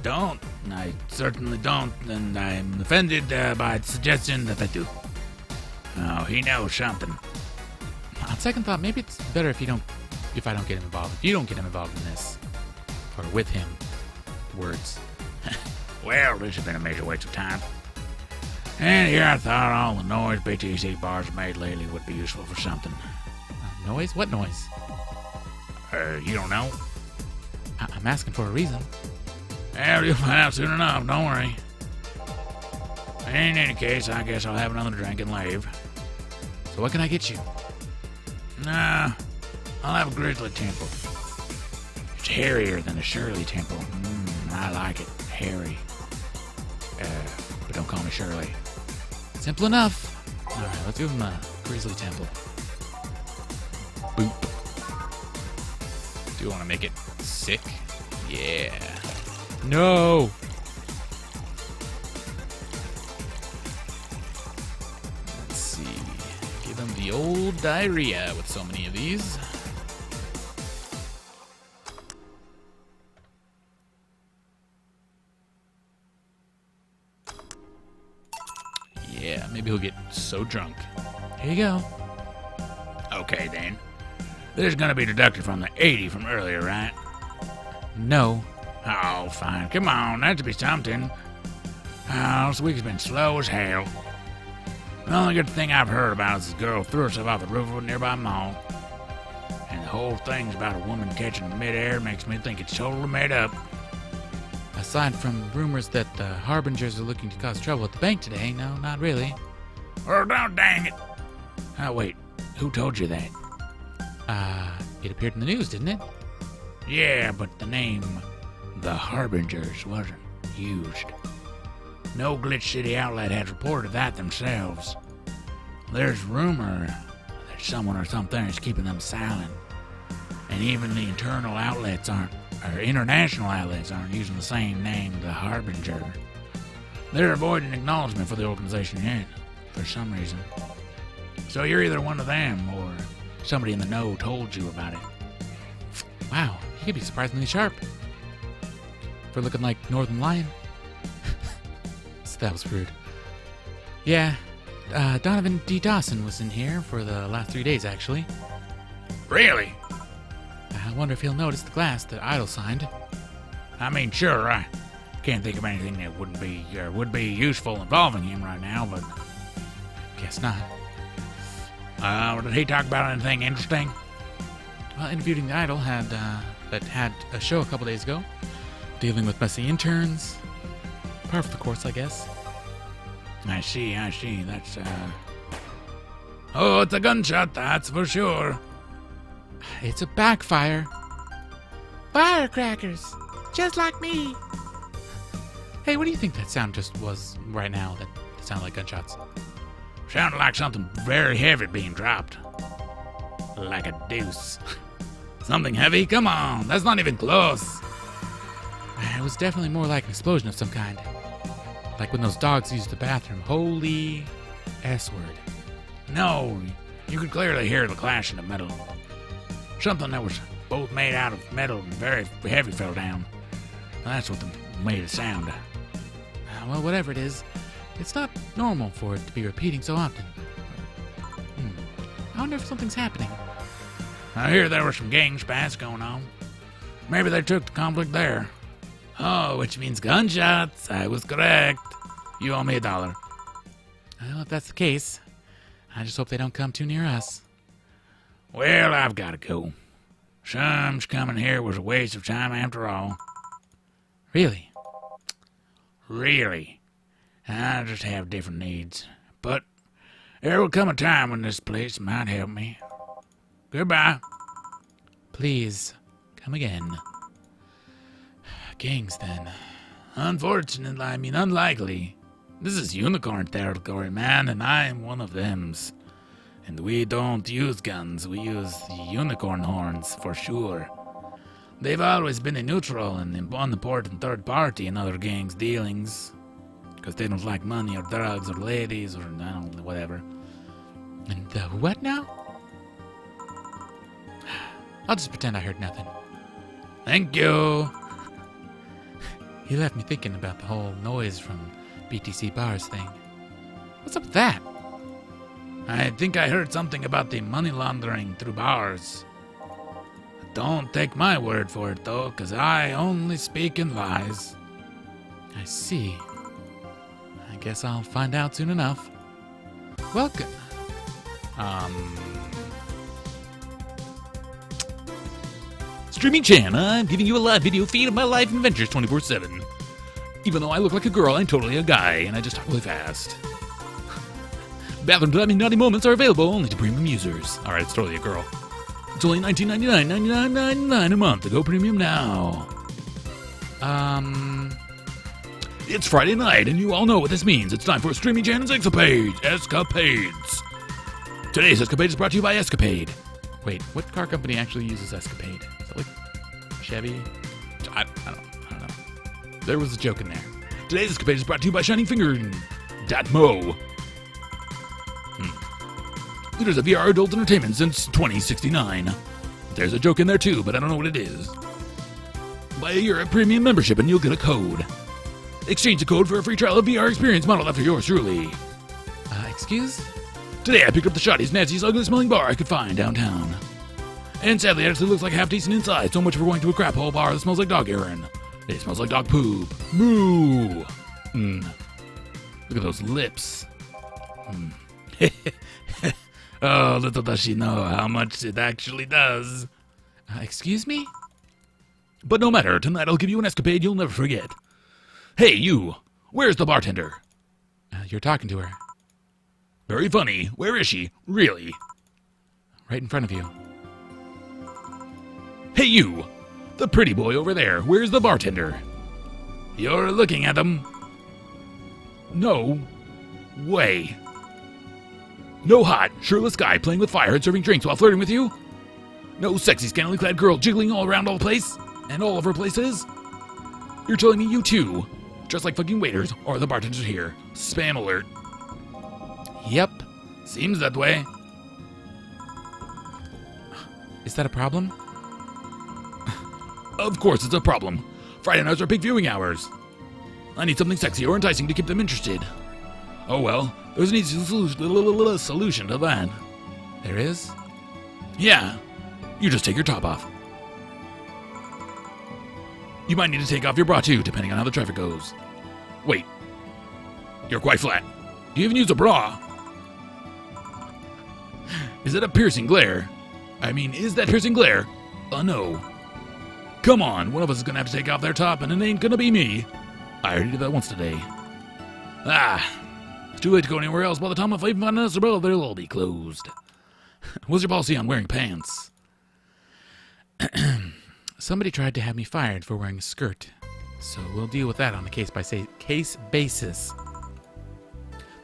don't. I certainly don't, and I'm offended by the suggestion that I do. Oh, he knows something. On second thought, maybe it's better if I don't get him involved. If you don't get him involved in this. Or with him. Words. Well, this has been a major waste of time. And here I thought all the noise BTC bars have made lately would be useful for something. Noise? What noise? You don't know? I'm asking for a reason. Well, you'll find out soon enough, don't worry. In any case, I guess I'll have another drink and leave. So what can I get you? Nah, I'll have a grizzly temple. It's hairier than a Shirley temple. I like it. Hairy. But don't call me Shirley. Simple enough. Alright, let's give him a grizzly temple. Boop. Do you want to make it sick? Yeah. No! Let's see. Give him the old diarrhea with so many of these. Yeah, maybe he'll get so drunk. Here you go. Okay, then. This is gonna be deducted from the 80 from earlier, right? No. Oh, fine. Come on, that should be something. Oh, this week's been slow as hell. The only good thing I've heard about is this girl threw herself off the roof of a nearby mall. And the whole thing's about a woman catching in midair makes me think it's totally made up. Aside from rumors that the Harbingers are looking to cause trouble at the bank today, no, not really. Oh, don't dang it. Oh, wait. Who told you that? It appeared in the news, didn't it? Yeah, but the name, the Harbingers, wasn't used. No Glitch City outlet has reported that themselves. There's rumor that someone or something is keeping them silent. And even the internal outlets international outlets aren't using the same name, the Harbinger. They're avoiding acknowledgement for the organization yet, for some reason. So you're either one of them, or somebody in the know told you about it. Wow, he could be surprisingly sharp. For looking like Northern Lion. So that was rude. Yeah, Donovan D. Dawson was in here for the last 3 days, actually. Really? I wonder if he'll notice the glass that Idle signed. I mean, sure, I can't think of anything that would be useful involving him right now, but Guess not. Did he talk about anything interesting? Well, Interviewing the Idol had a show a couple days ago, dealing with messy interns. Par for the course, I guess. I see, that's, Oh, it's a gunshot, that's for sure. It's a backfire. Firecrackers! Just like me! Hey, what do you think that sound just was right now that sounded like gunshots? Sounded like something very heavy being dropped. Like a deuce. Something heavy? Come on, that's not even close. It was definitely more like an explosion of some kind. Like when those dogs used the bathroom. Holy S-word. No, you could clearly hear the clash in the metal. Something that was both made out of metal and very heavy fell down. That's what made it sound. Well, whatever it is, it's not normal for it to be repeating so often. I wonder if something's happening. I hear there were some gang spats going on. Maybe they took the conflict there. Oh, which means gunshots. I was correct. You owe me $1. Well, if that's the case, I just hope they don't come too near us. Well, I've got to go. Some coming here was a waste of time after all. Really? Really. I just have different needs. But there will come a time when this place might help me. Goodbye. Please, come again. Gangs, then. Unfortunately, unlikely. This is unicorn territory, man, and I am one of them's. And we don't use guns, we use unicorn horns, for sure. They've always been a neutral and unimportant third party in other gangs' dealings. Because they don't like money or drugs or ladies or, I don't know, whatever. And the what now? I'll just pretend I heard nothing. Thank you. He left me thinking about the whole noise from BTC Bars thing. What's up with that? I think I heard something about the money laundering through bars. Don't take my word for it, though, because I only speak in lies. I see. I guess I'll find out soon enough. Welcome. Streaming Chan, I'm giving you a live video feed of my life adventures 24/7. Even though I look like a girl, I'm totally a guy, and I just talk really fast. Bathroom Time and Naughty Moments are available only to premium users. Alright, it's totally a girl. It's only $19.99, $99.99 a month to go premium now. It's Friday night, and you all know what this means. It's time for Streaming Chan's Escapades. Today's Escapade is brought to you by Escapade. Wait, what car company actually uses Escapade? Is that like Chevy? I don't know. There was a joke in there. Today's Escapade is brought to you by Shining Finger and Datmo. Leaders of VR adult entertainment since 2069. There's a joke in there too, but I don't know what it is. Buy a Europe premium membership and you'll get a code. Exchange the code for a free trial of VR experience modeled after yours truly. Excuse? Today I picked up the shottiest, nastiest, ugliest smelling bar I could find downtown. And sadly, it actually looks like half decent inside, so much for going to a crap hole bar that smells like dog urine. It smells like dog poop. Moo! Look at those lips. Oh, little does she know how much it actually does. Excuse me? But no matter, tonight I'll give you an escapade you'll never forget. Hey, you! Where's the bartender? You're talking to her. Very funny. Where is she? Really? Right in front of you. Hey, you! The pretty boy over there. Where's the bartender? You're looking at him. No way. No hot, shirtless guy playing with fire and serving drinks while flirting with you? No sexy, scantily clad girl jiggling all around all the place? And all of her places? You're telling me you too, just like fucking waiters, or the bartenders here. Spam alert. Yep. Seems that way. Is that a problem? Of course it's a problem. Friday nights are peak viewing hours. I need something sexy or enticing to keep them interested. Oh well, there's an easy solution to that. There is? Yeah, you just take your top off. You might need to take off your bra too, depending on how the traffic goes. Wait, you're quite flat. Do you even use a bra? Is it a piercing glare? I mean, is that piercing glare? No. Come on, one of us is gonna have to take off their top, and it ain't gonna be me. I already did that once today. It's too late to go anywhere else. By the time I even find an umbrella, they'll all be closed. What's your policy on wearing pants? Somebody tried to have me fired for wearing a skirt, so we'll deal with that on a case basis.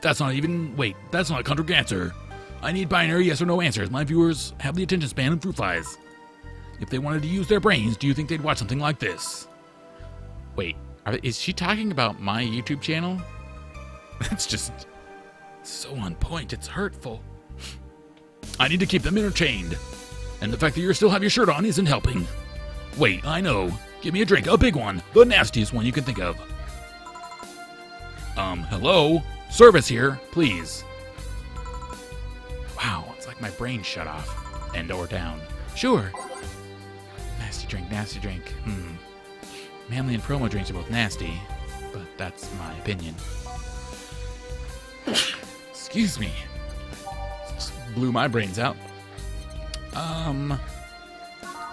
That's not a contract answer. I need binary yes or no answers. My viewers have the attention span of fruit flies. If they wanted to use their brains, do you think they'd watch something like this? Wait, is she talking about my YouTube channel? That's just so on point, it's hurtful. I need to keep them entertained. And the fact that you still have your shirt on isn't helping. Wait, I know. Give me a drink, a big one. The nastiest one you can think of. Hello? Service here, please. Wow, it's like my brain shut off. And or down. Sure. Nasty drink. Manly and promo drinks are both nasty, but that's my opinion. Excuse me. Just blew my brains out.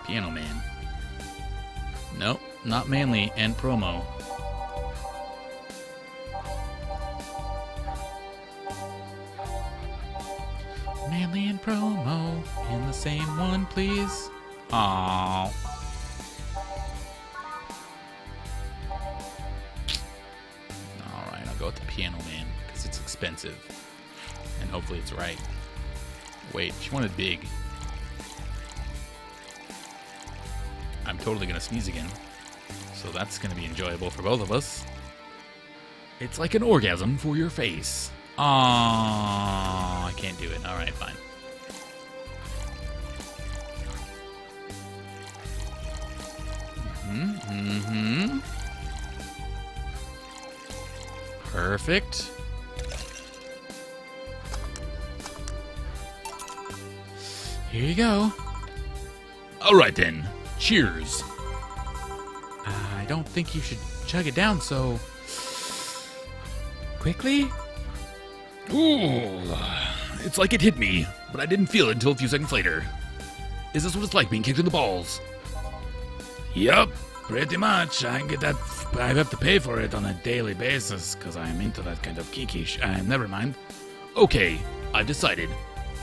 Piano Man. Nope, not manly and promo. Manly and promo in the same one, please. Aww. Alright, I'll go with the Piano Man, because it's expensive. And hopefully it's right. Wait, she wanted big. I'm totally gonna sneeze again. So that's gonna be enjoyable for both of us. It's like an orgasm for your face. Aww, I can't do it. Alright, fine. Mm-hmm. Perfect. Here you go. Alright then. Cheers. I don't think you should chug it down so quickly. Ooh, it's like it hit me, but I didn't feel it until a few seconds later. Is this what it's like being kicked in the balls? Yup, pretty much. I have to pay for it on a daily basis because I'm into that kind of kinky never mind. Okay, I've decided.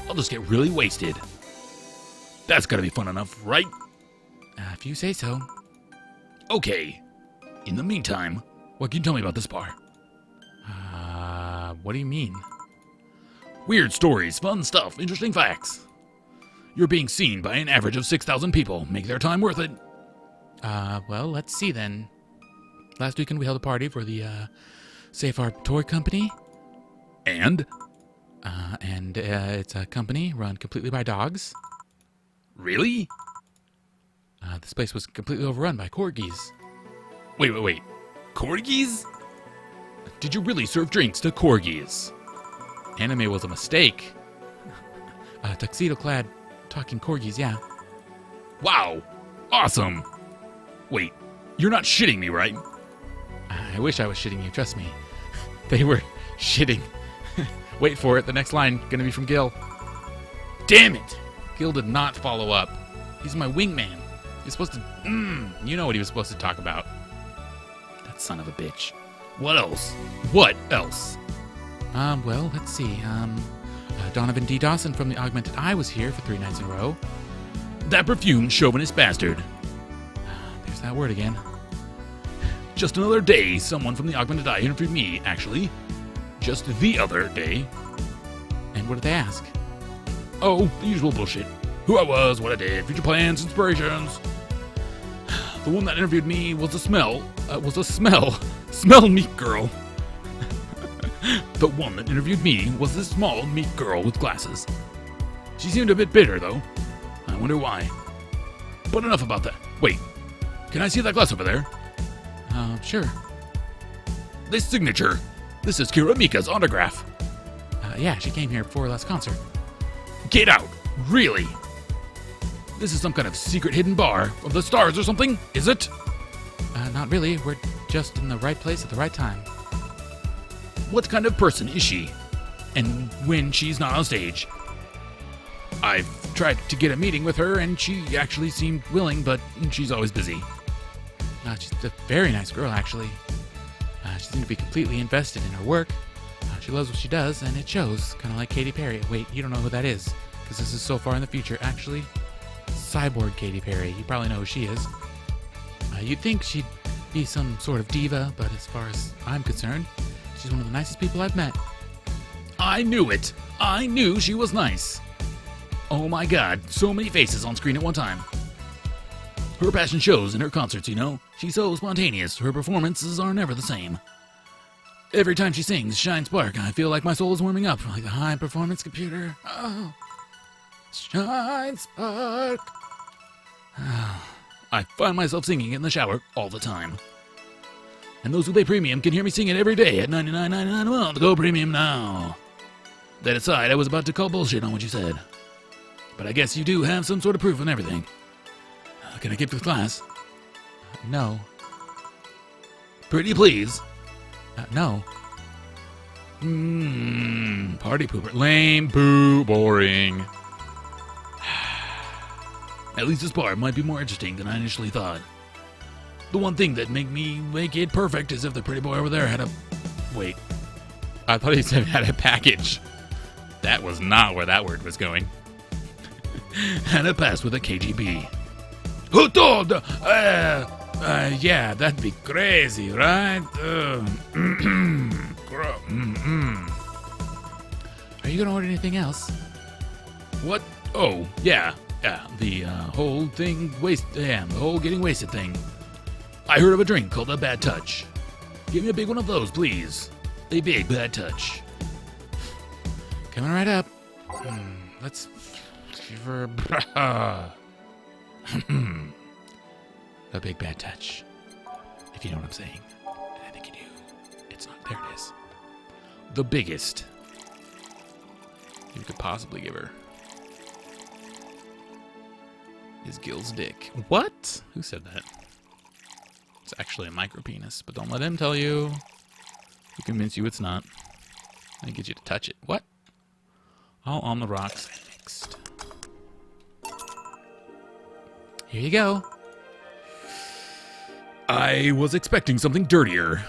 I'll just get really wasted. That's gotta be fun enough, right? If you say so. Okay. In the meantime, what can you tell me about this bar? What do you mean? Weird stories, fun stuff, interesting facts. You're being seen by an average of 6,000 people. Make their time worth it. Well, let's see then. Last weekend we held a party for the, Safe Art Toy Company. And? It's a company run completely by dogs. Really? This place was completely overrun by corgis. Wait. Corgis? Did you really serve drinks to corgis? Anime was a mistake. Tuxedo-clad talking corgis, yeah. Wow. Awesome. Wait, you're not shitting me, right? I wish I was shitting you, trust me. They were shitting. Wait for it, the next line gonna be from Gil. Damn it! Gil did not follow up. He's my wingman. He's supposed to... you know what he was supposed to talk about. That son of a bitch. What else? What else? Well, let's see. Donovan D. Dawson from the Augmented Eye was here for 3 nights in a row. That perfumed chauvinist bastard. There's that word again. Just another day, someone from the Augmented Eye interviewed me, actually. Just the other day. And what did they ask? Oh, the usual bullshit. Who I was, what I did, future plans, inspirations. The one that interviewed me was a smell meat girl. The one that interviewed me was this small meat girl with glasses. She seemed a bit bitter, though. I wonder why. But enough about that. Wait, can I see that glass over there? Sure. This signature. This is Kira Mika's autograph. Yeah, she came here before last concert. Get out! Really? This is some kind of secret hidden bar of the stars or something, is it? Not really. We're just in the right place at the right time. What kind of person is she? And when she's not on stage? I've tried to get a meeting with her, and she actually seemed willing, but she's always busy. She's a very nice girl, actually. She seemed to be completely invested in her work. She loves what she does, and it shows, kind of like Katy Perry. Wait, you don't know who that is, because this is so far in the future. Actually, Cyborg Katy Perry. You probably know who she is. You'd think she'd be some sort of diva, but as far as I'm concerned, she's one of the nicest people I've met. I knew it! I knew she was nice! Oh my god, so many faces on screen at one time. Her passion shows in her concerts, you know? She's so spontaneous, her performances are never the same. Every time she sings Shine Spark, I feel like my soul is warming up, like a high-performance computer. Oh, Shine Spark. I find myself singing it in the shower all the time. And those who pay premium can hear me sing it every day at $99.99 a month. Go premium now. That aside, I was about to call bullshit on what you said. But I guess you do have some sort of proof and everything. Can I keep the class? No. Pretty please. No. Party pooper. Lame, boo, boring. At least this part might be more interesting than I initially thought. The one thing that make it perfect is if the pretty boy over there had a... Wait. I thought he said had a package. That was not where that word was going. Had a pass with a KGB. Who told? Yeah, that'd be crazy, right? Are you gonna order anything else? What? Oh, yeah. Yeah, the whole thing the whole getting wasted thing. I heard of a drink called a bad touch. Give me a big one of those, please. A big bad touch. Coming right up. Let's give her a big bad touch. If you know what I'm saying. And I think you do. It's not. There it is. The biggest you could possibly give her is Gil's dick. What? Who said that? It's actually a micro penis, but don't let him tell you. He'll convince you it's not. And get you to touch it. What? All on the rocks and mixed. Here you go. I was expecting something dirtier.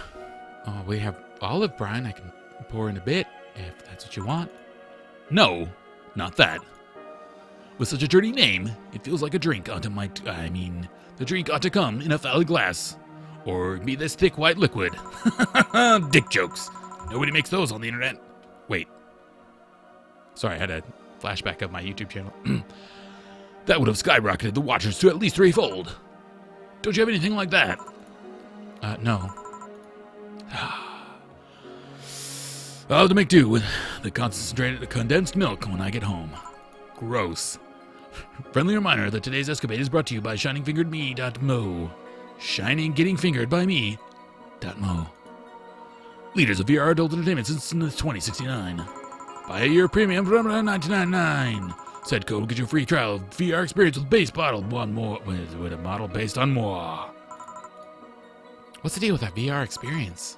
Oh, we have olive brine. I can pour in a bit if that's what you want. No, not that. With such a dirty name, it feels like a drink ought to the drink ought to come in a phallic glass. Or be this thick white liquid. Dick jokes. Nobody makes those on the internet. Wait. Sorry, I had a flashback of my YouTube channel. That would have skyrocketed the watchers to at least threefold. Don't you have anything like that? No. I'll have to make do with the concentrated condensed milk when I get home. Gross. Friendly reminder that today's escapade is brought to you by ShiningFingeredMe.mo. Shining Getting Fingered by Me.mo. Leaders of VR adult entertainment since 2069. Buy a year premium for $9.99. Said code will get you a free trial of VR experience with base bottle one more with a model based on more. What's the deal with that VR experience?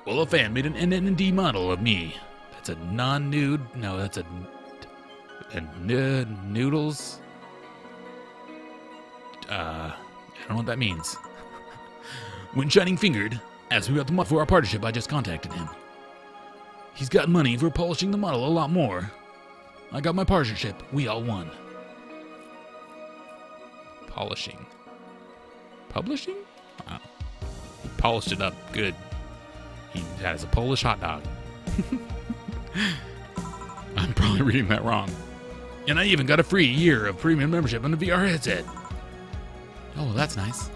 Well, a fan made an NND model of me. That's a non-nude. No, that's a noodles. I don't know what that means. When Shining Fingered asked me about the model for our partnership, I just contacted him. He's got money for polishing the model a lot more. I got my partnership. We all won. Polishing. Publishing? Wow. He polished it up good. He has a Polish hot dog. I'm probably reading that wrong. And I even got a free year of premium membership on the VR headset. Oh, that's nice.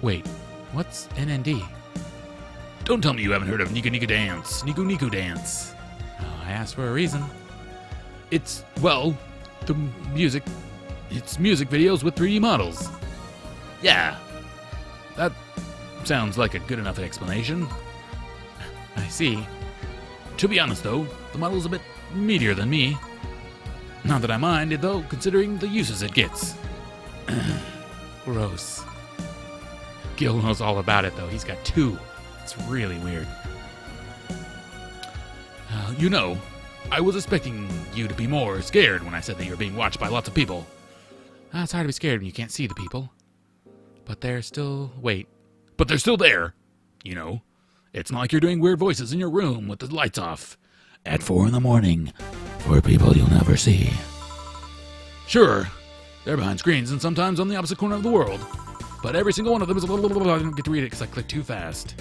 Wait, what's NND? Don't tell me you haven't heard of Niku Niku Dance. Niku Niku Dance. Oh, I asked for a reason. It's music videos with 3D models. Yeah. That sounds like a good enough explanation. I see. To be honest, though, the model's a bit meatier than me. Not that I mind it, though, considering the uses it gets. Gross. Gil knows all about it, though. He's got 2. It's really weird. I was expecting you to be more scared when I said that you were being watched by lots of people. It's hard to be scared when you can't see the people. But they're still... Wait. But they're still there. It's not like you're doing weird voices in your room with the lights off. At 4 a.m. for people you'll never see. Sure, they're behind screens and sometimes on the opposite corner of the world. But every single one of them is I don't get to read it because I clicked too fast.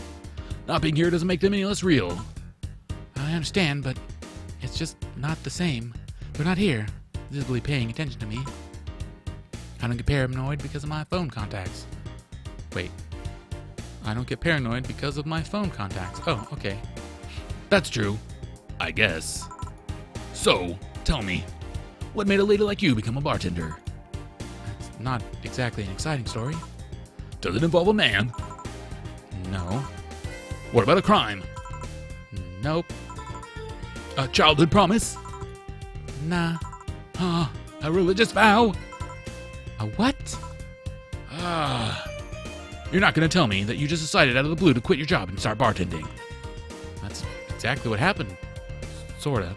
Not being here doesn't make them any less real. I understand, but it's just not the same. They're not here, visibly paying attention to me. I don't get paranoid because of my phone contacts. Wait. I don't get paranoid because of my phone contacts. Oh, okay. That's true. I guess. So, tell me, what made a lady like you become a bartender? That's not exactly an exciting story. Does it involve a man? No. What about a crime? Nope. A childhood promise? Nah. A religious vow? A what? You're not going to tell me that you just decided out of the blue to quit your job and start bartending. That's exactly what happened. Sorta.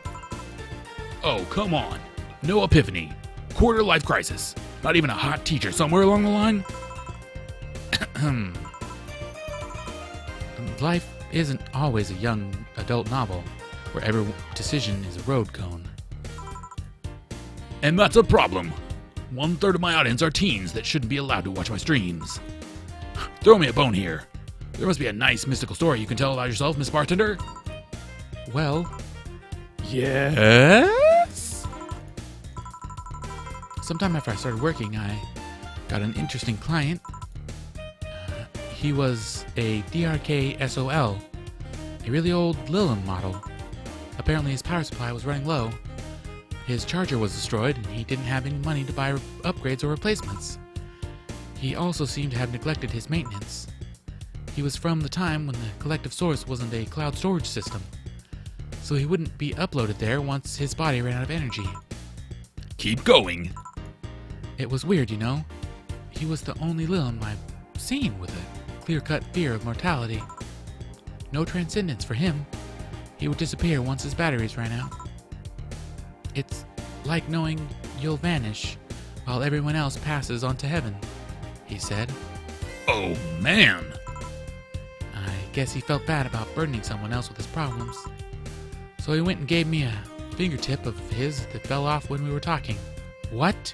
Oh, come on. No epiphany. Quarter life crisis. Not even a hot teacher somewhere along the line? Life isn't always a young adult novel where every decision is a road cone. And that's a problem. 1/3 of my audience are teens that shouldn't be allowed to watch my streams. Throw me a bone here. There must be a nice mystical story you can tell about yourself, Miss Bartender. Well, yes? sometime after I started working, I got an interesting client. He was a DRK SOL, a really old Lilum model. Apparently his power supply was running low. His charger was destroyed, and he didn't have any money to buy upgrades or replacements. He also seemed to have neglected his maintenance. He was from the time when the collective source wasn't a cloud storage system, so he wouldn't be uploaded there once his body ran out of energy. Keep going. It was weird, you know. He was the only Lilum I've seen with a clear-cut fear of mortality. No transcendence for him. He would disappear once his batteries ran out. It's like knowing you'll vanish while everyone else passes on to heaven, he said. Oh, man. I guess he felt bad about burdening someone else with his problems. So he went and gave me a fingertip of his that fell off when we were talking. What?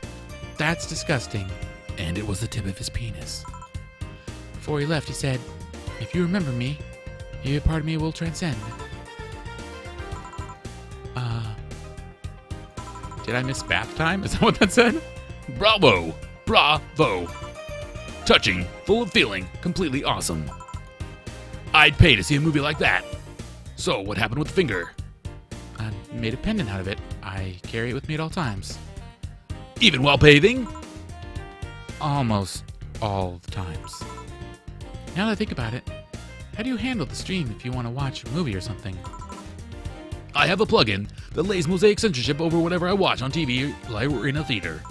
That's disgusting. And it was the tip of his penis. Before he left, he said, "If you remember me, you a part of me will transcend." Did I miss bath time? Is that what that said? Bravo. Bravo. Touching, full of feeling, completely awesome. I'd pay to see a movie like that. So, what happened with the finger? I made a pendant out of it. I carry it with me at all times. Even while bathing? Almost all the times. Now that I think about it, how do you handle the stream if you want to watch a movie or something? I have a plugin that lays mosaic censorship over whatever I watch on TV like we're in a theater.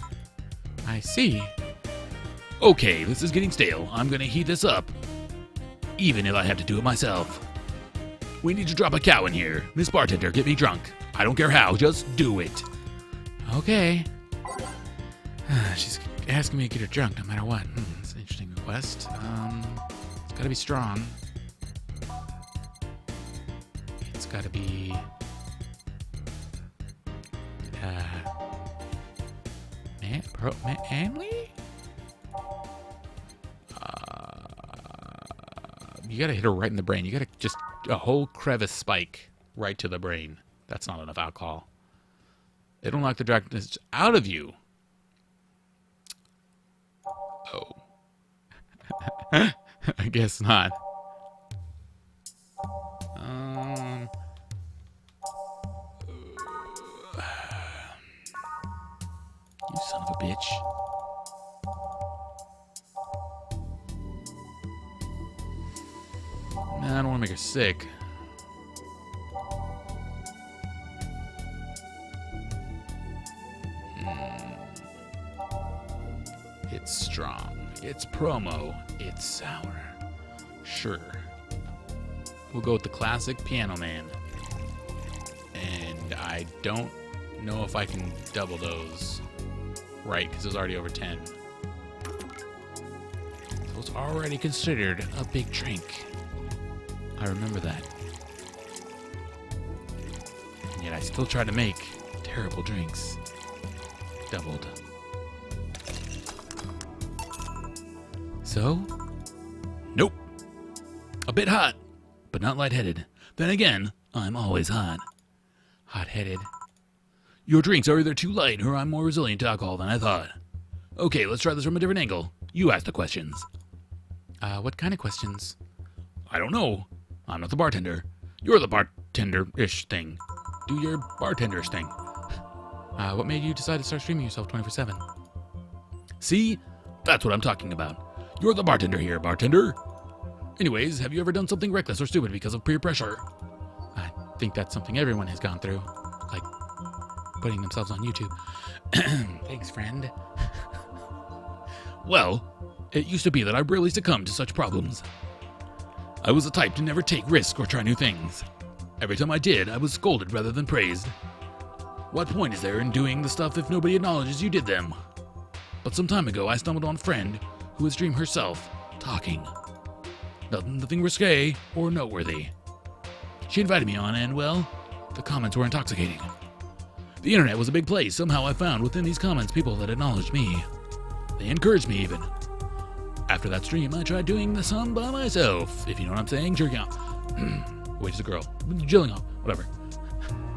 I see. Okay, this is getting stale. I'm gonna heat this up. Even if I have to do it myself. We need to drop a cow in here. Miss Bartender, get me drunk. I don't care how, just do it. Okay. She's asking me to get her drunk no matter what. It's an interesting request. It's gotta be strong. It's gotta be... manly? You gotta hit her right in the brain. You gotta just a whole crevice spike right to the brain. That's not enough alcohol. It'll knock the darkness out of you. Oh. I guess not. You son of a bitch. Nah, I don't want to make her sick. It's strong. It's promo. It's sour. Sure. We'll go with the classic Piano Man. And I don't know if I can double those right, because it was already over 10. So it's already considered a big drink. I remember that. And yet I still try to make terrible drinks. Doubled. So? Nope. A bit hot, but not lightheaded. Then again, I'm always hot. Hot-headed. Your drinks are either too light or I'm more resilient to alcohol than I thought. Okay, let's try this from a different angle. You ask the questions. What kind of questions? I don't know. I'm not the bartender. You're the bartender-ish thing. Do your bartenderish thing. What made you decide to start streaming yourself 24/7? See? That's what I'm talking about. You're the bartender here, bartender. Anyways, have you ever done something reckless or stupid because of peer pressure? I think that's something everyone has gone through. Like putting themselves on YouTube. Thanks, friend. Well, it used to be that I rarely succumbed to such problems. I was the type to never take risks or try new things. Every time I did, I was scolded rather than praised. What point is there in doing the stuff if nobody acknowledges you did them? But some time ago, I stumbled on a friend who would stream herself, talking. Nothing risque or noteworthy. She invited me on, and well, the comments were intoxicating. The internet was a big place. Somehow I found within these comments people that acknowledged me. They encouraged me even. After that stream, I tried doing the sum by myself, if you know what I'm saying, jerking off. Wait, it's a girl. Jilling off, whatever.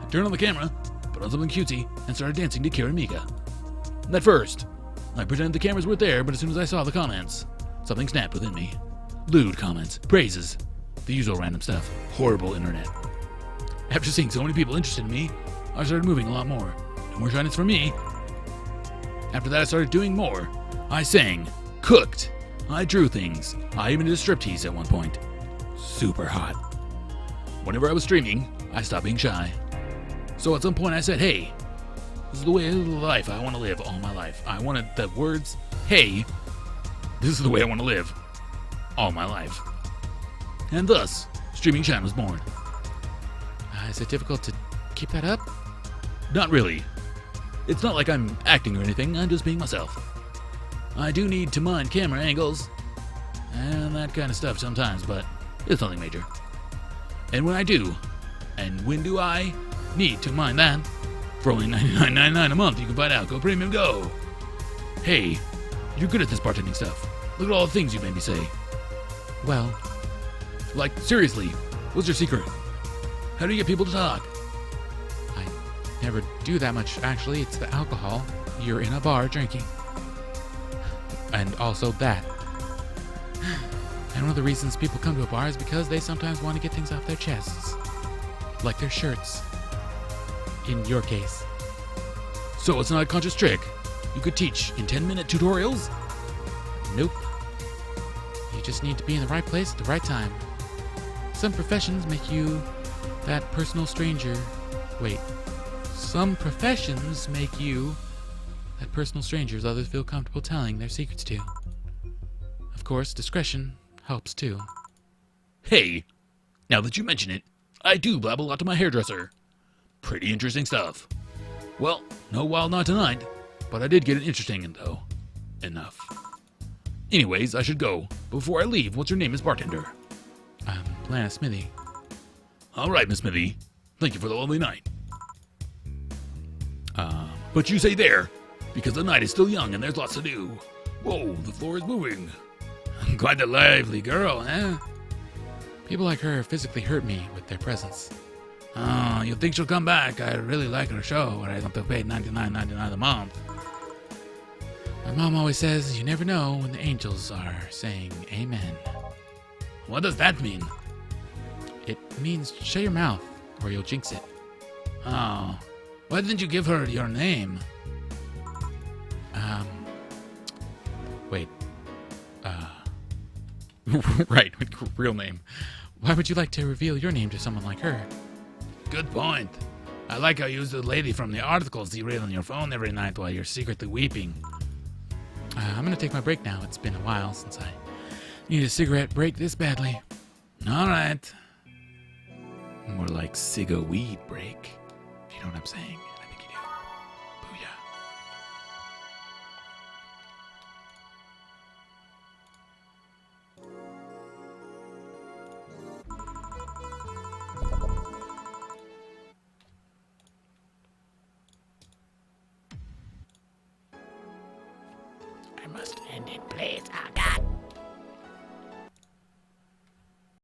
I turned on the camera, put on something cutesy, and started dancing to Kira Mika. At first, I pretended the cameras weren't there, but as soon as I saw the comments, something snapped within me. Lewd comments, praises, the usual random stuff. Horrible internet. After seeing so many people interested in me, I started moving a lot more. No more shyness for me. After that, I started doing more. I sang, cooked, I drew things. I even did a striptease at one point. Super hot. Whenever I was streaming, I stopped being shy. So at some point I said, hey, this is the way of life I want to live all my life. I wanted the words, hey, this is the way I want to live all my life. And thus, Streaming Shine was born. Is it difficult to keep that up? Not really. It's not like I'm acting or anything, I'm just being myself. I do need to mind camera angles and that kind of stuff sometimes, but it's nothing major. And when I do, and when do I need to mind that? For only $99.99 a month, you can find out. Go Premium, go! Hey, you're good at this bartending stuff. Look at all the things you made me say. Well, Like, seriously, what's your secret? How do you get people to talk? I never do that much, actually. It's the alcohol. You're in a bar drinking. And also that. And one of the reasons people come to a bar is because they sometimes want to get things off their chests. Like their shirts. In your case. So it's not a conscious trick. You could teach in 10-minute tutorials? Nope. You just need to be in the right place at the right time. Some professions make you that personal stranger. Wait. Some professions make you that personal strangers others feel comfortable telling their secrets to. Of course, discretion helps too. Hey, now that you mention it, I do blab a lot to my hairdresser. Pretty interesting stuff. Well, no Wild Night tonight, but I did get it interesting though. Enough. Anyways, I should go. Before I leave, what's your name, Miss Bartender? Lana Smithy. All right, Miss Smithy. Thank you for the lovely night. But you say there, because the night is still young and there's lots to do. Whoa, the floor is moving. Quite a lively girl, eh? People like her physically hurt me with their presence. Oh, you think she'll come back? I really like her show, but I don't have to pay $99.99 a month. My mom always says you never know when the angels are saying amen. What does that mean? It means shut your mouth or you'll jinx it. Oh, why didn't you give her your name? Wait. Right, real name. Why would you like to reveal your name to someone like her? Good point. I like how you use the lady from the articles you read on your phone every night while you're secretly weeping. I'm gonna take my break now. It's been a while since I need a cigarette break this badly. All right. More like ciggo weed break, if you know what I'm saying. I think you do. Booyah.